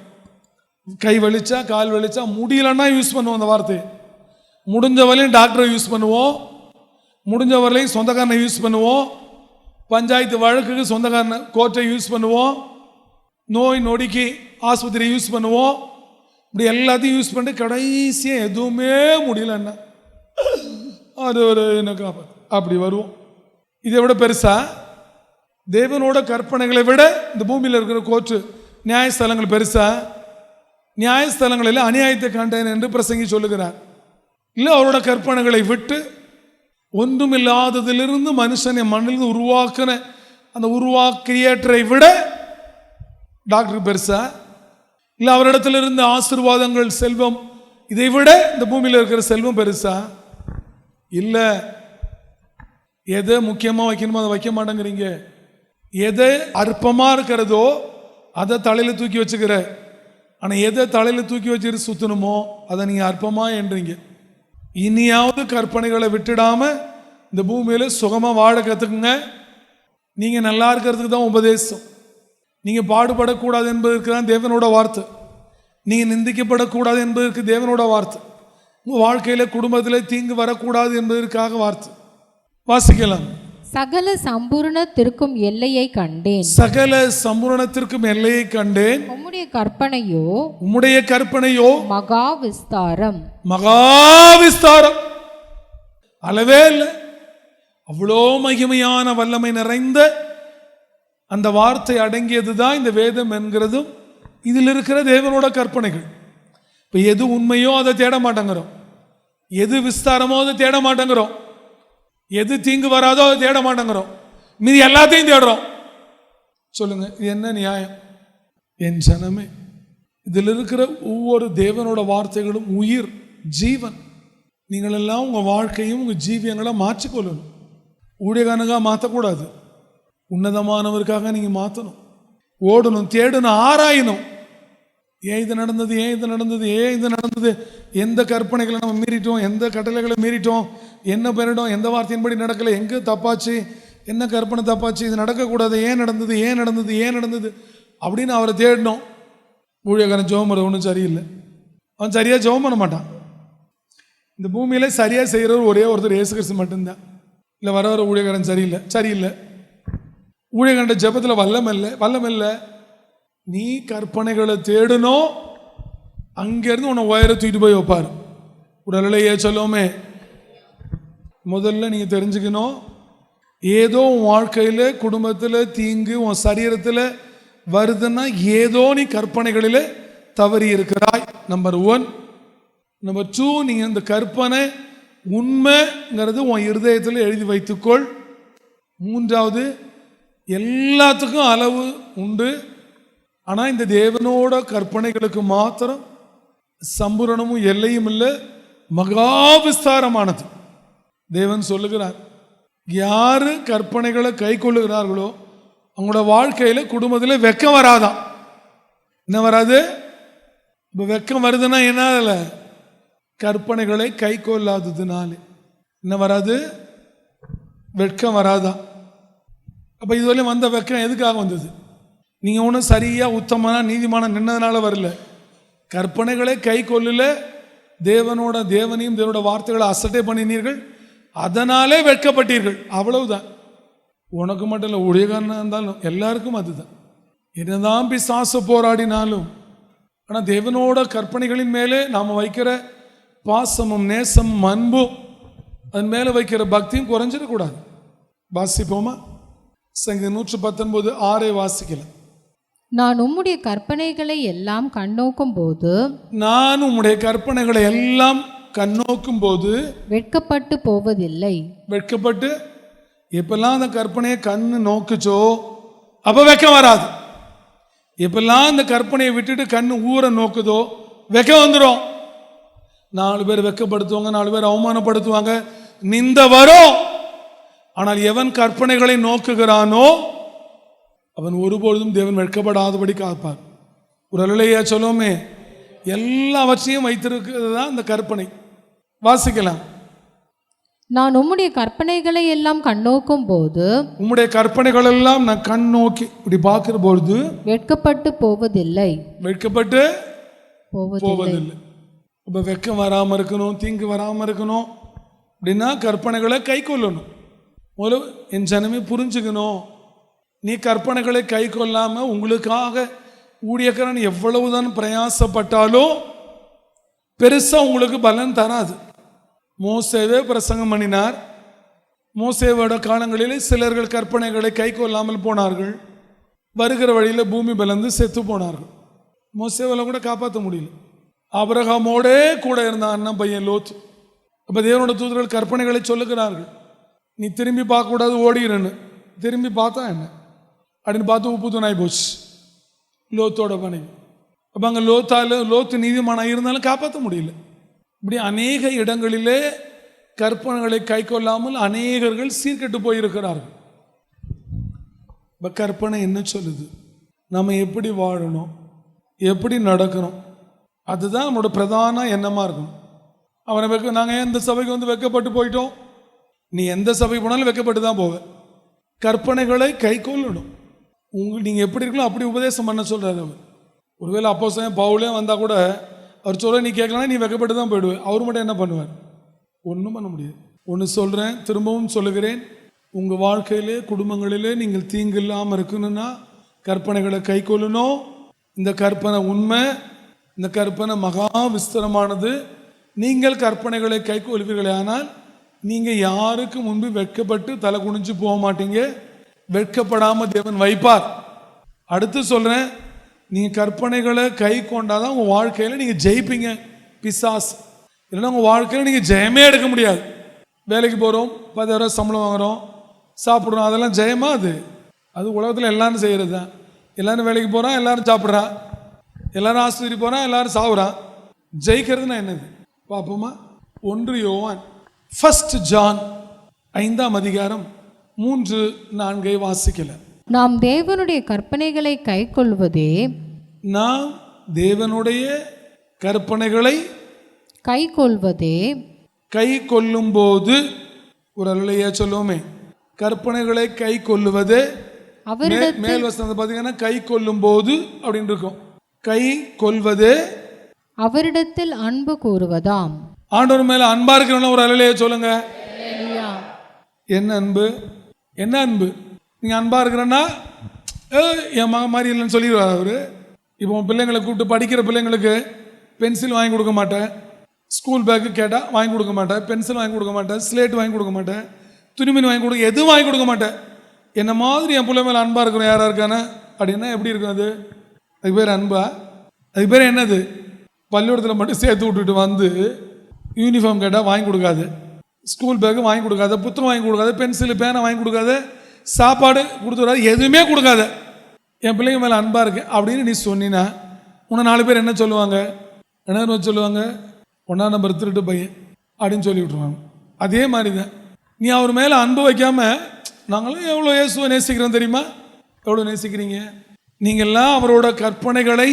கை வலிச்சா, கால் வலிச்சா, முடியலன்னா யூஸ் பண்ணுவோம் அந்த வார்த்தையை. முடிஞ்ச வரையும் டாக்டரை யூஸ் பண்ணுவோம், முடிஞ்ச வரையும் சொந்தக்காரனை யூஸ் பண்ணுவோம், பஞ்சாயத்து வழக்குக்கு சொந்தக்காரனை கோர்ட்டை யூஸ் பண்ணுவோம், நோய் நொடிக்கு ஆஸ்பத்திரி யூஸ் பண்ணுவோம். இப்படி எல்லாத்தையும் யூஸ் பண்ணிட்டு கடைசியாக எதுவுமே முடியலன்னா அது ஒரு எனக்கு அப்படி வருவோம். இதை விட பெருசா தேவனோட கற்பனைகளை விட இந்த பூமியில் இருக்கிற கோர்ட்டு நியாயஸ்தலங்கள் பெருசா? நியாயஸ்தலங்களில் அநியாயத்தை கண்டேன் என்று பிரசங்கி சொல்லுகிறார். இல்லை, அவரோட கற்பனைகளை விட்டு ஒன்றுமில்லாததிலிருந்து மனுஷனை மண்ணிலிருந்து உருவாக்கின அந்த கிரியேட்டரை விட டாக்டர் பெருசா? இல்லை அவரிடத்துல இருந்த ஆசீர்வாதங்கள், செல்வம், இதை விட இந்த பூமியில் இருக்கிற செல்வம் பெருசா? இல்லை. எதை முக்கியமாக வைக்கணுமோ அதை வைக்க மாட்டேங்கிறீங்க. எதை அற்பமாக இருக்கிறதோ அதை தலையில் தூக்கி வச்சுக்கிற. ஆனால் எதை தலையில் தூக்கி வச்சுட்டு சுற்றணுமோ அதை நீங்கள் அற்பமாக என்றீங்க. இனியாவது கற்பனைகளை விட்டுடாம இந்த பூமியில சுகமா வாழ கத்துக்குங்க. நீங்க நல்லா இருக்கிறதுக்கு தான் உபதேசம். நீங்க பாடுபடக்கூடாது என்பதற்கு தான் தேவனோட வார்த்தை. நீங்க நிந்திக்கப்படக்கூடாது என்பதற்கு தேவனோட வார்த்தை. உங்க வாழ்க்கையில குடும்பத்திலே தீங்கு வரக்கூடாது என்பதற்காக வார்த்தை. வாசிக்கலாம். சகல சம்பூரணத்திற்கும் எல்லையை கண்டேன். சகல சம்பூரணத்திற்கும் எல்லையை கண்டேன். உம்முடைய கற்பனையோ மகா விஸ்தாரம். அளவே இல்லை. அவ்வளோ மகிமையான வல்லமை நிறைந்த அந்த வார்த்தை அடங்கியதுதான் இந்த வேதம் என்கிறதும் இதில் இருக்கிற தேவனோட கற்பனைகள். இப்போ எது உண்மையோ அதை தேட மாட்டேங்கிறோம். எது விஸ்தாரமோ அதை தேட மாட்டேங்கிறோம். எது தீங்கு வராதோ அதை தேட மாட்டேங்கிறோம். மீதி எல்லாத்தையும் தேடுறோம். சொல்லுங்க, இது என்ன நியாயம்? என் ஜனமே, இதில் இருக்கிற ஒவ்வொரு தேவனோட வார்த்தைகளும் உயிர், ஜீவன். நீங்கள் எல்லாம் உங்கள் வாழ்க்கையும் உங்கள் ஜீவியங்களை மாற்றிக்கொள்ளணும். ஊழியக்காரனுக்காக மாற்றக்கூடாது, உன்னதமானவருக்காக நீங்கள் மாற்றணும். ஓடணும், தேடணும், ஆராயணும். ஏன் இது நடந்தது, ஏன் இது நடந்தது, ஏன் இது நடந்தது, எந்த கற்பனைகளை நம்ம மீறிட்டோம், எந்த கட்டளைகளை மீறிட்டோம், என்ன பெறணும், எந்த வார்த்தையின்படி நடக்கலை, எங்கே தப்பாச்சு, என்ன கற்பனை தப்பாச்சு, இது நடக்கக்கூடாது, ஏன் நடந்தது, ஏன் நடந்தது, ஏன் நடந்தது அப்படின்னு அவரை தேடணும். ஊழியக்காரன் ஜெபம் பண்ணுறது ஒன்றும் சரியில்லை. அவன் சரியாக ஜெபம் பண்ண மாட்டான். இந்த பூமியில சரியாக செய்கிறவர் ஒரே ஒருத்தர் இயேசு கிறிஸ்து மட்டும்தான். இல்லை வர ஊழியக்காரன் சரியில்லை. ஊழியக்காரன் ஜெபத்தில் வல்லமில்லை. நீ கற்பனைகளை தேடணும். அங்கேருந்து உன்னை உயர தூக்கிட்டு போய் வைப்பார். உடலையே சொல்லுவோமே, முதல்ல நீங்கள் தெரிஞ்சுக்கணும், ஏதோ உன் வாழ்க்கையில் குடும்பத்தில் தீங்கு உன் சரீரத்தில் வருதுன்னா ஏதோ நீ கற்பனைகளில் தவறி இருக்கிறாய். நம்பர் 1. நம்பர் 2, நீங்கள் இந்த கற்பனை உண்மைங்கிறது உன் இருதயத்தில் எழுதி வைத்துக்கொள். 3வது, எல்லாத்துக்கும் அளவு உண்டு. ஆனால் இந்த தேவனோட கற்பனைகளுக்கு மாத்திரம் சம்பூரணமும் எல்லையும் இல்லை, மகா விஸ்தாரமானது. தேவன் சொல்லுகிறார், யாரு கற்பனைகளை கை கொள்ளுகிறார்களோ அவங்களோட வாழ்க்கையில் குடும்பத்தில் வெக்கம் வராதான். என்ன வராது? இப்போ வெக்கம் வருதுன்னா என்ன? கற்பனைகளை கை கொள்ளாததுனால என்ன வராது? வெட்கம் வராதான். அப்போ இதுவரையும் வந்த வெக்கம் எதுக்காக வந்தது? நீங்கள் ஒன்றும் சரியாக உத்தமான நீதிமான நின்னதுனால வரல. கற்பனைகளை கை கொள்ளல, தேவனையும் தேவனோட வார்த்தைகளை அசட்டை பண்ணினீர்கள், அதனாலே வெட்கப்பட்டீர்கள். அவ்வளவுதான். உனக்கு மட்டும் இல்லை, ஊழியக்காரனாக இருந்தாலும் எல்லாருக்கும் அதுதான். என்னதான் பிசாசு போராடினாலும், ஆனால் தேவனோட கற்பனைகளின் மேலே நாம் வைக்கிற பாசமும் நேசமும் அன்பும் அதன் மேலே வைக்கிற பக்தியும் குறைஞ்சிடக்கூடாது. வாசிப்போமா? சங்கீதம் 119:6 வாசிக்கலாம். நான் உம்முடைய கற்பனைகளை எல்லாம் கண்ணோக்கும் போது வெட்கப்பட்டு போவதில்லை. வெட்கப்பட்டு எப்பெல்லாம் அந்த கற்பனையை கண்ணு நோக்குச்சோ அப்ப வெக்கம் வராது. எப்பெல்லாம் அந்த கற்பனையை விட்டுட்டு கண்ணு ஊரை நோக்குதோ வெக்கம் வந்துடும். 4 பேர் வெக்கப்படுத்துவாங்க, 4 பேர் அவமானப்படுத்துவாங்க, நிந்த வரும். ஆனால் எவன் கற்பனைகளை நோக்குகிறானோ அவன் ஒருபொழுதும் தேவன் வெட்கப்படாதபடி காப்பார். ஒரு அலையா சொல்லுவோமே, எல்லாவற்றையும் வைத்திருக்கிறது தான் இந்த கற்பனை. வாசிக்கலாம். நான் உம்முடைய கற்பனைகளை எல்லாம் கண்ணோக்கும் போது, உம்முடைய கற்பனைகள் எல்லாம் நான் கண் நோக்கி இப்படி பார்க்கிற பொழுது வெட்கப்பட்டு போவதில்லை. வெட்கப்பட்டு போவதில்லை. இப்போ வெட்கம் வராமல் இருக்கணும், தீங்கு வராமல் இருக்கணும் அப்படின்னா கற்பனைகளை கை கொள்ளணும். முதல்ல என் ஜனமே புரிஞ்சுக்கணும், நீ கற்பனைகளை கை கொள்ளாமல் உங்களுக்காக ஊழியக்காரன் எவ்வளவுதான் பிரயாசப்பட்டாலும் பெருசாக உங்களுக்கு பலன் தராது. மோசேவே பிரசங்கம் பண்ணினார். மோசேவோட காலங்களில் சிலர்கள் கற்பனைகளை கை கொள்ளாமல் போனார்கள். வருகிற வழியில் பூமி பலந்து செத்து போனார்கள். மோசேவால கூட காப்பாற்ற முடியல. ஆபிரகாமோடே கூட இருந்த அண்ணன் பையன் லோத். அப்போ தேவனோட தூதர்கள் கற்பனைகளை சொல்லுகிறார்கள். நீ திரும்பி பார்க்கக்கூடாது, ஓடிடுன்னு. திரும்பி பார்த்தா என்ன அப்படின்னு பார்த்து உப்பு தூணாய் போச்சு லோத்தோட மனைவி. அப்போ அங்கே லோத்து நீதிமானாக இருந்தாலும் காப்பாற்ற முடியல. இப்படி அநேக இடங்களிலே கற்பனைகளை கை கொள்ளாமல் அநேகர்கள் சீர்கெட்டு போயிருக்கிறார்கள். இப்போ கற்பனை என்ன சொல்லுது? நம்ம எப்படி வாழணும், எப்படி நடக்கணும், அதுதான் நம்மளோட பிரதான எண்ணமாக இருக்கணும். அவனை நாங்கள் எந்த சபைக்கு வந்து வெக்கப்பட்டு போயிட்டோம், நீ எந்த சபைக்கு போனாலும் வெக்கப்பட்டு தான் போவேன். கற்பனைகளை கை கொள்ளணும். நீங்கள் எப்படி இருக்கணும் அப்படி உபதேசம் பண்ண சொல்கிறார் அவர். ஒருவேளை அப்போஸ்தலன் பவுலே வந்தால் கூட அவர் சொல்ல நீ கேட்கலாம், நீ வெக்கப்பட்டு தான் போயிடுவேன். அவர் மட்டும் என்ன பண்ணுவார்? ஒன்றும் பண்ண முடியாது. ஒன்று சொல்கிறேன், திரும்பவும் சொல்லுகிறேன், உங்கள் வாழ்க்கையிலே குடும்பங்களிலே நீங்கள் தீங்கு இல்லாமல் இருக்கணும்னா கற்பனைகளை கை கொள்ளணும். இந்த கற்பனை உண்மை, இந்த கற்பனை மகா விஸ்தரமானது. நீங்கள் கற்பனைகளை கை கொள்வீர்களே ஆனால் நீங்கள் யாருக்கு முன்பு வெட்கப்பட்டு தலை குனிஞ்சு போக மாட்டீங்க. வெட்கப்படாமல் தேவன் வைப்பார். அடுத்து சொல்கிறேன், நீங்கள் கற்பனைகளை கை கொண்டாதான் உங்கள் வாழ்க்கையில் நீங்கள் ஜெயிப்பீங்க. பிசாஸ் இல்லைன்னா உங்கள் வாழ்க்கையில் நீங்கள் ஜெயமே எடுக்க முடியாது. வேலைக்கு போகிறோம், 10,000 சம்பளம் வாங்குகிறோம், சாப்பிட்றோம், அதெல்லாம் ஜெயமா? அது உலகத்தில் எல்லாரும் செய்கிறது தான். எல்லோரும் வேலைக்கு போகிறான், எல்லோரும் சாப்பிட்றான், எல்லோரும் ஆஸ்பத்திரி போகிறான், எல்லோரும் சாப்பிட்றான். ஜெயிக்கிறதுனா என்னது பார்ப்போமா? 1 யோவான் 1 ஜான் 5ஆம் அதிகாரம் 3-4 வாசிக்கல. நாம் தேவனுடைய கற்பனைகளை கை கொள்வதே, நாம் தேவனுடைய கற்பனைகளை கை கொள்வதே, கை கொள்ளும் போது ஒரு அல்லையா சொல்லுவோமே, கற்பனைகளை கை கொள்ளுவது. மேல் வசனத்தை பார்த்தீங்கன்னா கை கொள்ளும் போது அப்படின்னு இருக்கும். கை கொள்வது அவரிடத்தில் அன்பு கூறுவதாம். ஆண்டவர் மேல அன்பா இருக்கிறவங்க ஒரு அல்லையா சொல்லுங்க. என்ன அன்பு? என்ன அன்பு? நீங்க அன்பா இருக்கிறன்னா என் மகன் மாதிரி இல்லைன்னு சொல்லிடுவார் அவரு. இப்போ பிள்ளைங்களை கூப்பிட்டு படிக்கிற பிள்ளைங்களுக்கு பென்சில் வாங்கி கொடுக்க மாட்டேன், ஸ்கூல் பேக்கு கேட்டால் வாங்கி கொடுக்க மாட்டேன், பென்சில் வாங்கி கொடுக்க மாட்டேன், ஸ்லேட் வாங்கி கொடுக்க மாட்டேன், துணிமணி வாங்கி கொடுக்க, எதுவும் வாங்கி கொடுக்க மாட்டேன். என்ன மாதிரி என் பிள்ளை மேலே அன்பாக இருக்கிறோம் யாராக இருக்கானே அப்படின்னா எப்படி இருக்கும்? அதுக்கு பேர் அன்பா? அதுக்கு பேர் என்னது? பள்ளிக்கூடத்தில் மட்டும் சேர்த்து விட்டுட்டு வந்து யூனிஃபார்ம் கேட்டால் வாங்கி கொடுக்காது, ஸ்கூல் பேக்கு வாங்கி கொடுக்காது, புத்தகம் வாங்கி கொடுக்காது, பென்சில் பேனை வாங்கி கொடுக்காது, சாப்பாடு கொடுத்துடாது, எதுவுமே கொடுக்காது. என் பிள்ளைங்க மேலே அன்பாக இருக்கு அப்படின்னு நீ சொன்னினா உன்னை 4 பேர் என்ன சொல்லுவாங்க? என்ன சொல்லுவாங்க? 1ஆம் நம்பர் திருட்டு பையன் அப்படின்னு சொல்லி விட்ருவாங்க. அதே மாதிரி தான் நீ அவர் மேலே அன்பு வைக்காம, நாங்களும் எவ்வளோ இயேசுவை நேசிக்கிறோம் தெரியுமா? எவ்வளோ நேசிக்கிறீங்க நீங்கள்லாம்? அவரோட கற்பனைகளை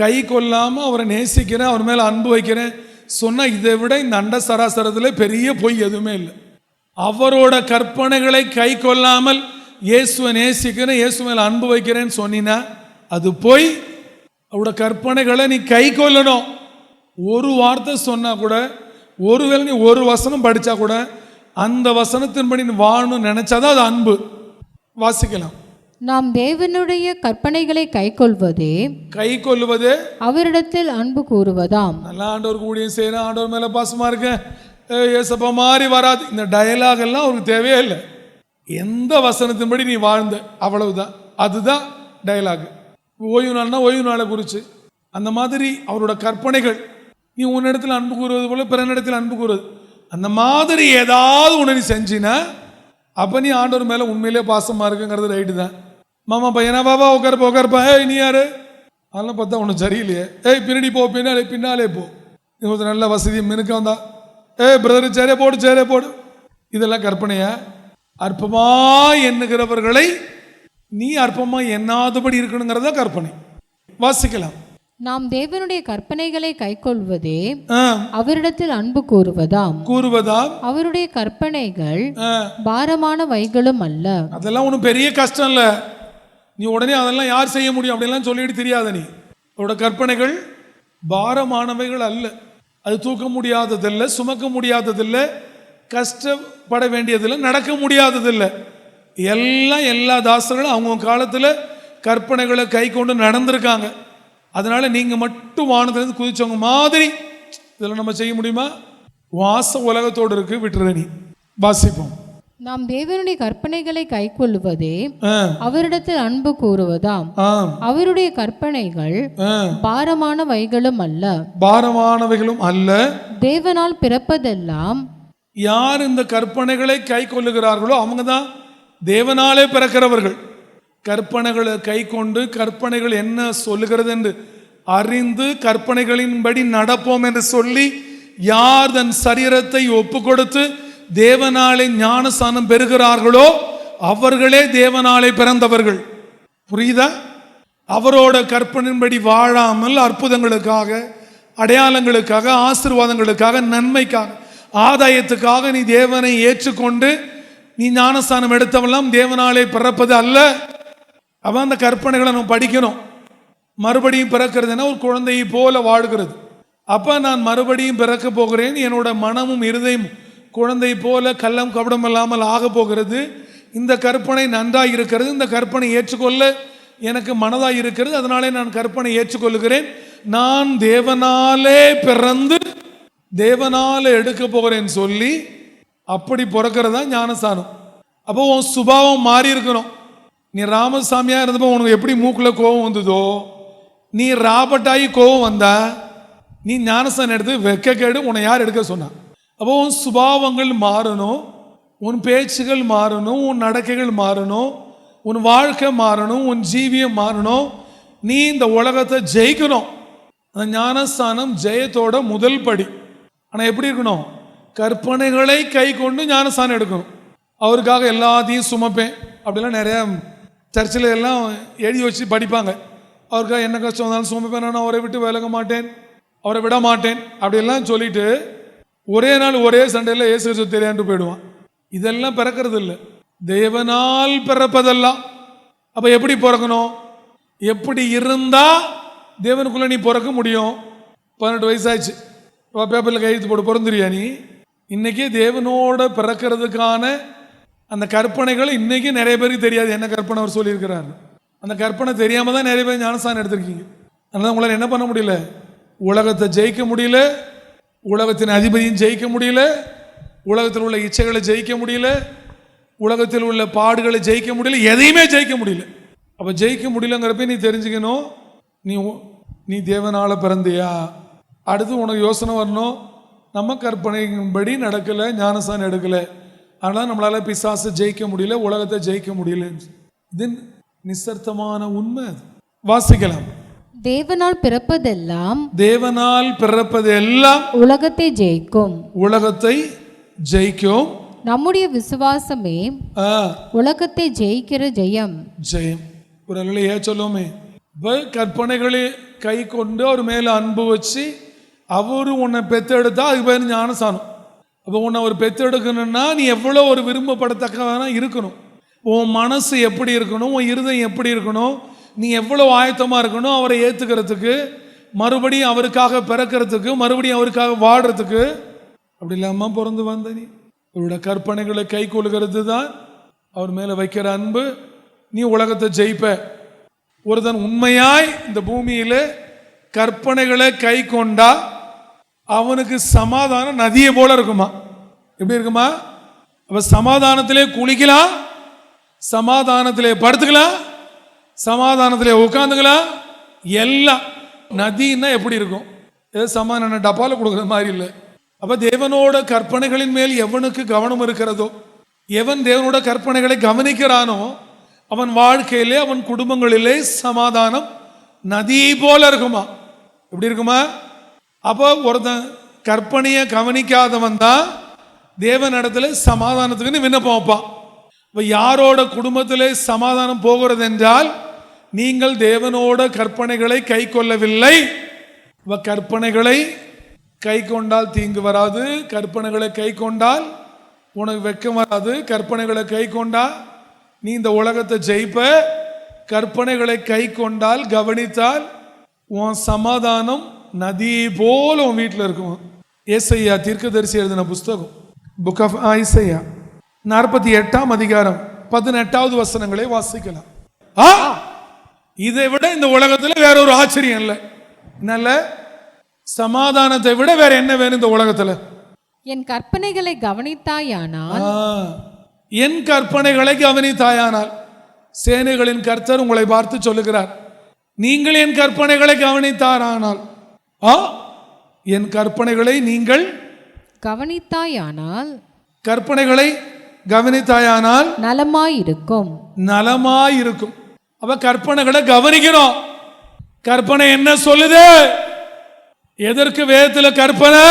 கை கொள்ளாமல் அவரை நேசிக்கிறேன், அவர் மேலே அன்பு வைக்கிறேன் சொன்னால் இதை விட இந்த அண்ட சராசரத்தில் பெரிய பொய் எதுவுமே இல்லை. அவரோட கற்பனைகளை கை கொள்ளாமல் இயேசுவை நேசிக்கிறேன், இயேசு மேலே அன்பு வைக்கிறேன்னு சொன்னினா அது பொய். அவரோட கற்பனைகளை நீ கை கொள்ளணும். ஒரு வார்த்தை சொன்னா கூட, ஒருவேளை நீ ஒரு வசனம் படித்தா கூட அந்த வசனத்தின்படி நீ வாழணும்னு நினைச்சாதான் அது அன்பு. வாசிக்கலாம். நாம் தேவனுடைய கற்பனைகளை கை கொள்வதே, அவரிடத்தில் அன்பு கூறுவதாம். நல்லா ஆண்டவருக்கு ஊழியம் செய்யறேன், ஆண்டவர் மேல பாசமா இருக்கேன், ஏசப்பா மாதிரி வராது, இந்த டயலாக் எல்லாம் அவருக்கு தேவையே இல்லை. எந்த வசனத்தின்படி நீ வாழ்ந்த அவ்வளவுதான், அதுதான் டயலாக். ஓய்வு நாள்னா ஓய்வு நாளை குறித்து அந்த மாதிரி அவரோட கற்பனைகள். நீ உன்னிடத்தில் அன்பு கூறுவது போல பிறனிடத்தில் அன்பு கூறுவது, அந்த மாதிரி ஏதாவது உன்னை நீ செஞ்சினா அப்போ நீ ஆண்டவர் மேலே உண்மையிலே பாசமாக இருக்குங்கிறது ரைட்டு தான். மாமா பையனா பாபா உட்காருப்பா, ஏய் நீ யாரு? அதெல்லாம் பார்த்தா ஒன்றும் சரியில்லையே, ஏய் பின்னாடி போ, பின்னாலே போ, நீ ஒருத்தர் நல்ல வசதி மினுக்க வந்தா, ஏய் பிரதர் சேரே போடு. இதெல்லாம் கற்பனையா? அற்பமா எண்ணுகிறவர்களை நீ அற்பமா எண்ணாதபடி இருக்கணுங்கிறதா கற்பனை. வாசிக்கலாம். நாம் தேவனுடைய கற்பனைகளை கை கொள்வதே, அவரிடத்தில் அன்பு கூறுவதாம். அவருடைய கற்பனைகள் பாரமான வைகளும் அல்ல. அதெல்லாம் ஒன்றும் பெரிய கஷ்டம் இல்லை. நீ உடனே அதெல்லாம் யார் செய்ய முடியும் அப்படிலாம் சொல்லிட்டு தெரியாத. நீ அவரோட கற்பனைகள் பாரமானவைகள் அல்ல. அது தூக்க முடியாததில்லை, சுமக்க முடியாததில்லை, கஷ்டப்பட வேண்டியதில்லை, நடக்க முடியாததில்லை. எல்லா தாசர்களும் அவங்க காலத்தில் கற்பனைகளை கை கொண்டு நடந்திருக்காங்க. அதனால நீங்க மட்டும் வானத்திலிருந்து குதிச்சவங்க மாதிரி இதெல்லாம் நம்ம செய்ய முடியுமா? வாச உலகத்தோடு இருக்கு, விட்டுற. நீ வாசிப்போம். நாம் தேவனுடைய கற்பனைகளை கை கொள்வதே, அவரிடத்தில் அன்பு கூறுவதாம். அவருடைய கற்பனைகள் பாரமானவைகளும் அல்ல. பாரமானவைகளும் அல்ல. தேவனால் பிறப்பதெல்லாம் யார் இந்த கற்பனைகளை கை கொள்ளுகிறார்களோ அவங்க தான் தேவனாலே பிறக்கிறவர்கள். கற்பனைகளை கை கொண்டு கற்பனைகள் என்ன சொல்லுகிறது என்று அறிந்து கற்பனைகளின்படி நடப்போம் என்று சொல்லி யார் தன் சரீரத்தை ஒப்பு கொடுத்து தேவனாலே ஞானஸ்நானம் பெறுகிறார்களோ அவர்களே தேவனாலே பிறந்தவர்கள். புரியுதா? அவரோட கற்பனையின்படி வாழாமல் அற்புதங்களுக்காக, அடையாளங்களுக்காக, ஆசீர்வாதங்களுக்காக, நன்மைக்காக, ஆதாயத்துக்காக நீ தேவனை ஏற்றுக்கொண்டு நீ ஞானஸ்நானம் எடுத்தவெல்லாம் தேவனாலே பிறப்பது அல்ல. அவன் அந்த கற்பனைகளை நம்ம படிக்கணும். மறுபடியும் பிறக்கிறதுனா ஒரு குழந்தையை போல வாழ்கிறது. அப்போ நான் மறுபடியும் பிறக்க போகிறேன், என்னோட மனமும் இருதயம் குழந்தை போல கள்ளம் கபடம் இல்லாமல் ஆக போகிறது. இந்த கற்பனை நன்றாக இருக்கிறது, இந்த கற்பனை ஏற்றுக்கொள்ள எனக்கு மனதாக இருக்கிறது, அதனாலே நான் கற்பனை ஏற்றுக்கொள்ளுகிறேன். நான் தேவனாலே பிறந்து தேவனாலே எடுக்க போகிறேன்னு சொல்லி அப்படி பிறக்கிறதா ஞானஸ்நானம். அப்போ உன் சுபாவம் மாறி இருக்கணும். நீ ராமசாமியாக இருந்தப்போ உனக்கு எப்படி மூக்கில் கோபம் வந்ததோ, நீ ராபர்ட்டாகி கோபம் வந்தா நீ ஞானஸ்நானம் எடுத்து வெக்க கேடு உன்னை யார் எடுக்க சொன்னா? அப்போ உன் சுபாவங்கள் மாறணும், உன் பேச்சுகள் மாறணும், உன் நடக்கைகள் மாறணும், உன் வாழ்க்கை மாறணும், உன் ஜீவியம் மாறணும். நீ இந்த உலகத்தை ஜெயிக்கணும். அந்த ஞானஸ்நானம் ஜெயத்தோட முதல் படி. ஆனால் எப்படி இருக்கணும்? கற்பனைகளை கை கொண்டு ஞானஸ்நானம் எடுக்கணும். அவருக்காக எல்லாத்தையும் சுமப்பேன் அப்படிலாம் நிறைய சர்ச்சில் எல்லாம் எழுதி வச்சு படிப்பாங்க. அவருக்காக என்ன கஷ்டம் வந்தாலும் சுமப்பேன், நான் அவரை விட்டு விலக மாட்டேன், அவரை விட மாட்டேன் அப்படியெல்லாம் சொல்லிட்டு ஒரே நாள் ஒரே சண்டையில் இயேசு கிறிஸ்து தெரியாண்டு போயிடுவான். இதெல்லாம் பிறக்கிறது இல்லை, தேவனால் பிறப்பதெல்லாம். அப்போ எப்படி பிறக்கணும்? எப்படி இருந்தா தேவனுக்குள்ள நீ பிறக்க முடியும்? 18 வயசாச்சு, பேப்பரில் கையெழுத்து போட்டு பிறந்துறியா நீ? இன்னைக்கே தேவனோட பிறக்கிறதுக்கான அந்த கற்பனைகள் இன்னைக்கு நிறைய பேருக்கு தெரியாது. என்ன கற்பனை அவர் சொல்லியிருக்கிறார், அந்த கற்பனை தெரியாம தான் நிறைய பேர் ஞானஸ்நானம் எடுத்திருக்கீங்க. அதனால உங்களால் என்ன பண்ண முடியல? உலகத்தை ஜெயிக்க முடியல, உலகத்தின் அதிபதியும் ஜெயிக்க முடியல, உலகத்தில் உள்ள இச்சைகளை ஜெயிக்க முடியல, உலகத்தில் உள்ள பாடுகளை ஜெயிக்க முடியல, எதையுமே ஜெயிக்க முடியல. அப்போ ஜெயிக்க முடியலங்கிறப்ப நீ தெரிஞ்சுக்கணும், நீ தேவனால பிறந்தியா. அடுத்து உனக்கு யோசனை வரணும், நம்ம கற்பனையின்படி நடக்கலை, ஞானஸ்நானம் எடுக்கலை, அதனால் நம்மளால பிசாசை ஜெயிக்க முடியல, உலகத்தை ஜெயிக்க முடியல. இது நிசர்த்தமான உண்மை. வாசிக்கலாம். தேவனால் பிறப்பதெல்லாம் உலகத்தை ஜெயிக்கும், உலகத்தை ஜெயிக்கும். நம்முடைய விசுவாசமே உலகத்தை ஜெயிக்கிற ஜெயம். ஒரு அல்லையா சொல்லுவோமே, கற்பனைகளை கை கொண்டு அவர் மேல அன்பு வச்சு அவரு உன்னை பெத்தெடுத்தா அதுக்கு பேர் ஞானஸ்நானம். அப்போ உன்னை ஒரு பெத்தெடுக்கணும்னா நீ எவ்வளோ ஒரு விரும்பப்படத்தக்கவனா இருக்கணும். உன் மனசு எப்படி இருக்கணும், உன் இருதயம் எப்படி இருக்கணும், நீ எவ்வளோ ஆயத்தமாக இருக்கணும் அவரை ஏற்றுக்கிறதுக்கு, மறுபடியும் அவருக்காக பிறக்கிறதுக்கு, மறுபடியும் அவருக்காக வாடுறதுக்கு. அப்படி இல்லாமல் பிறந்து வந்த நீ அவரோட கற்பனைகளை கை கொள்கிறது தான் அவர் மேலே வைக்கிற அன்பு. நீ உலகத்தை ஜெயிப்ப. ஒருத்தன் உண்மையாய் இந்த பூமியில் கற்பனைகளை கை கொண்டா அவனுக்கு சமாதானம் நதியை போல இருக்குமா? எப்படி இருக்குமா? அப்ப சமாதானத்திலே குளிக்கலாம், சமாதானத்திலே படுத்துக்கலாம், சமாதானத்திலே உட்காந்துக்கலாம். எல்லாம் நதின்னா எப்படி இருக்கும்? ஏதோ சமாதான டப்பால கொடுக்குற மாதிரி இல்லை. அப்ப தேவனோட கற்பனைகளின் மேல் எவனுக்கு கவனம் இருக்கிறதோ, எவன் தேவனோட கற்பனைகளை கவனிக்கிறானோ அவன் வாழ்க்கையிலே, அவன் குடும்பங்களிலே சமாதானம் நதி போல இருக்குமா? எப்படி இருக்குமா? அப்போ ஒருத்தன் கற்பனையை கவனிக்காதவன் தான் தேவன் இடத்துல சமாதானத்துக்குன்னு விண்ணப்பம் வைப்பான். இப்போ யாரோட குடும்பத்திலே சமாதானம் போகிறது என்றால் நீங்கள் தேவனோட கற்பனைகளை கை கொள்ளவில்லை. கற்பனைகளை கை கொண்டால் தீங்கு வராது, கற்பனைகளை கை கொண்டால் உனக்கு வெட்கம் வராது, கற்பனைகளை கை கொண்டா நீ இந்த உலகத்தை ஜெயிப்ப. கற்பனைகளை கை கொண்டால், கவனித்தால் உன் சமாதானம் நதி போல உன் வீட்டில் இருக்கும். ஏசையா தீர்க்கதரிசி எழுதின புஸ்தகம், புக் ஆஃப் ஐசையா 48ஆம் அதிகாரம் 18வது வசனங்களை வாசிக்கலாம். இதை விட இந்த உலகத்தில் வேற ஒரு ஆச்சரியம் இல்லை. நல்ல சமாதானத்தை விட வேற என்ன வேணும் இந்த உலகத்தில்? என் கற்பனைகளை கவனித்தாயானால், என் கற்பனைகளை கவனித்தாயானால், சேனைகளின் கர்த்தர் உங்களை பார்த்து சொல்லுகிறார், நீங்கள் என் கற்பனைகளை கவனித்தாரானால், என் கற்பனைகளை நீங்கள் கவனித்தாயானால் கற்பனைகளை கவனித்தாயானால் நலமாயிருக்கும். நலமாயிருக்கும். அப்ப கற்பனைகளை கவனிக்கிறோம். கற்பனை என்ன சொல்லுது? எதற்கு வேதத்துல கற்பனை?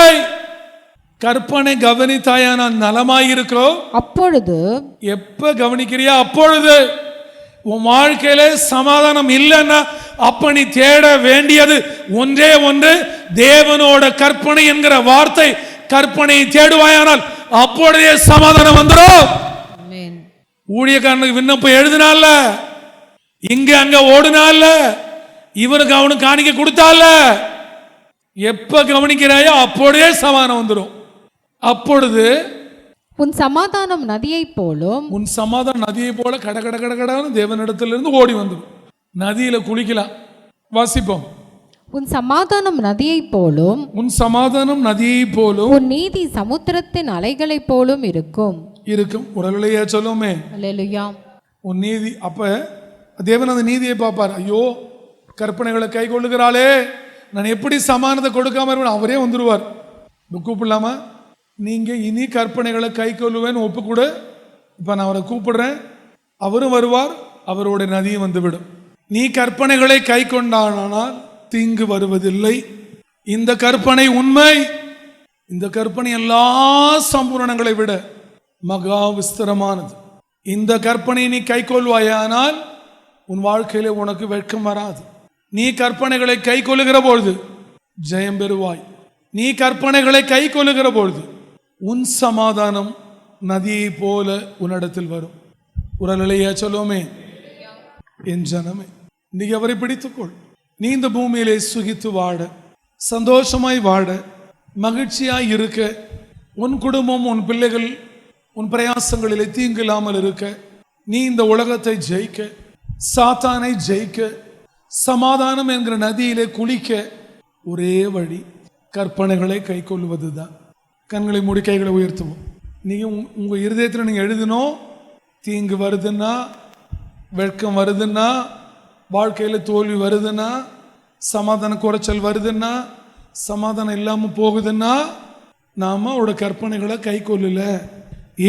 கற்பனை கவனித்தாயானால் நலமாயிருக்கும். அப்பொழுது எப்ப கவனிக்கிறியா அப்பொழுது. உன் வாழ்க்கையில சமாதானம் இல்லைன்னா அப்ப நீ தேட வேண்டியது ஒன்றே ஒன்று, தேவனோட கற்பனை என்கிற வார்த்தை. கற்பனை தேடுவாயானால் அப்பொழுதே சமாதானம் வந்துடும். ஊழியக்காரனுக்கு விண்ணப்பம் எழுதினால, இங்க அங்க ஓடுனால, இவனுக்கு அவனுக்கு காணிக்க கொடுத்தால, எப்ப கவனிக்கிறாயோ அப்பொழுதே சமாதானம் வந்துடும். அப்பொழுது உன் சமாதானம் நதியை போலும். உன் சமாதானம் நதியை போல கட கட கட கடன்னு தேவனிடத்திலிருந்து ஓடி வந்துடும். நதியில குளிக்கலாம். வாசிப்போம். உன் சமாதானம் நதியை போலும். உன் சமாதானம் நதியை போலும். உன் நீதி சமுத்திரத்தின் அலைகளை போலும் இருக்கும். இருக்கும். உடலையே சொல்லுமே. அல்லேலூயா. உன் நீதி. அப்ப தேவன் அந்த நீதியை பார்ப்பார். ஐயோ, கற்பனைகளை கை கொள்ளுகிறாளே, நான் எப்படி சமாதானத்தை கொடுக்காம இருப்பேன்? அவரே வந்துடுவார். கூப்பிடலாமா? நீங்க இனி கற்பனைகளை கை கொள்ளுவேன்னு ஒப்புக்கூட. இப்ப நான் அவரை கூப்பிடுறேன், அவரும் வருவார், அவருடைய நதியும் வந்துவிடும். நீ கற்பனைகளை கை கொண்டானால் தீங்கு வருவதில்லை. இந்த கற்பனை உண்மை. இந்த கற்பனை எல்லா சம்பூரணங்களை விட மகா விஸ்தரமானது. இந்த கற்பனை நீ கை கொள்வாயானால் உன் வாழ்க்கையில உனக்கு வெட்கம் வராது. நீ கற்பனைகளை கை கொள்ளுகிற பொழுது ஜெயம் பெறுவாய். நீ கற்பனைகளை கை கொள்ளுகிற பொழுது உன் சமாதானம் நதியை போல உன்னிடத்தில் வரும். உரலையா சொல்லுவோமே. என் ஜனமே, நீ அவரை பிடித்துக்கொள். நீ இந்த பூமியிலே சுகித்து வாழ, சந்தோஷமாய் வாழ, மகிழ்ச்சியாய் இருக்க, உன் குடும்பம், உன் பிள்ளைகள், உன் பிரயாசங்களிலே தீங்கு இல்லாமல் இருக்க, நீ இந்த உலகத்தை ஜெயிக்க, சாத்தானை ஜெயிக்க, சமாதானம் என்கிற நதியிலே குளிக்க ஒரே வழி கற்பனைகளை கை கொள்வதுதான். கண்களை மூடி கைகளை உயர்த்துவோம். நீங்க உங்க இருதயத்தில் நீங்க எழுதணும், தீங்கு வருதுன்னா, வெட்கம் வருதுன்னா, வாழ்க்கையில தோல்வி வருதுன்னா, சமாதான குறைச்சல் வருதுன்னா, சமாதானம் இல்லாம போகுதுன்னா, நாம அவரோட கற்பனைகளை கை கொள்ளல,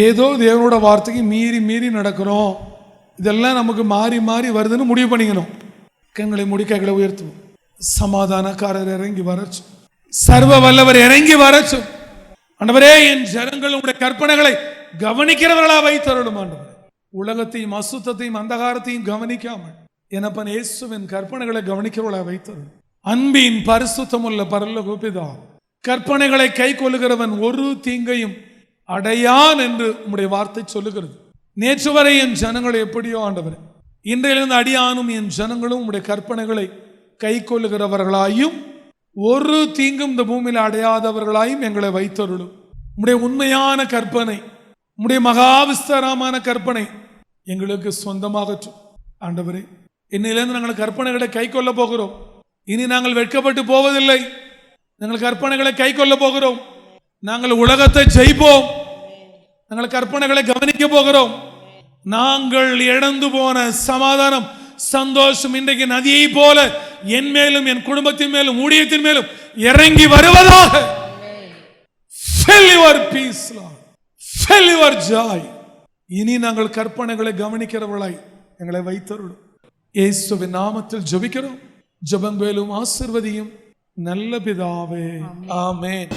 ஏதோ தேவனோட வார்த்தைக்கு மீறி மீறி நடக்கிறோம். இதெல்லாம் நமக்கு மாறி மாறி வருதுன்னு முடிவு பண்ணிக்கணும். கண்களை மூடி கைகளை உயர்த்துவோம். சமாதானக்காரர் இறங்கி வரச்சு, சர்வ வல்லவர் இறங்கி வரச்சு. ஆண்டவரே, என் ஜனங்கள் உங்களுடைய கற்பனைகளை கவனிக்கிறவர்களா வைத்தருளும். ஆண்டவரே, உலகத்தையும் அசுத்தத்தையும் அந்தகாரத்தையும் கவனிக்காமல் எனப்பன் இயேசுவின் கற்பனைகளை கவனிக்கிறவர்களா வைத்தருளும். அன்பின் பரிசுத்தமுள்ள பரலோக பிதா, கற்பனைகளை கை கொள்ளுகிறவன் ஒரு தீங்கையும் அடையான் என்று உம்முடைய வார்த்தை சொல்லுகிறது. நேற்று வரை என் ஜனங்களை எப்படியோ ஆண்டவரே, இன்றையிலிருந்து அடியானும் என் ஜனங்களும் உம்முடைய கற்பனைகளை கை கொள்ளுகிறவர்களாயும் ஒரு தீங்கும் இந்த பூமியில் அடையாதவர்களாயும் எங்களை வைத்தருளும். உம்முடைய உண்மையான கற்பனை, உம்முடைய மகாவிஸ்தரமான கற்பனை எங்களுக்கு சொந்தமாகட்டும். ஆண்டவரே, இன்னையிலிருந்து நாங்கள் கற்பனைகளை கை கொள்ள போகிறோம். இனி நாங்கள் வெட்கப்பட்டு போவதில்லை. நாங்கள் கற்பனைகளை கை கொள்ள போகிறோம். நாங்கள் உலகத்தை ஜெயிப்போம். நாங்கள் கற்பனைகளை கவனிக்க போகிறோம். நாங்கள் இழந்து போன சமாதானம், சந்தோஷம் இன்றைக்கு நதியை போல என் மேலும், என் குடும்பத்தின் மேலும், ஊழியத்தின் மேலும் இறங்கி வருவதாக. Fill your peace, Lord. Fill your joy. இனி நாங்கள் கற்பனைகளை கவனிக்கிறவர்களாய் எங்களை வைத்தருளும். இயேசுவின் நாமத்தில் ஜெபிக்கிறோம். ஜெபங்களும் ஆசீர்வதியும் நல்ல பிதாவே. ஆமென்.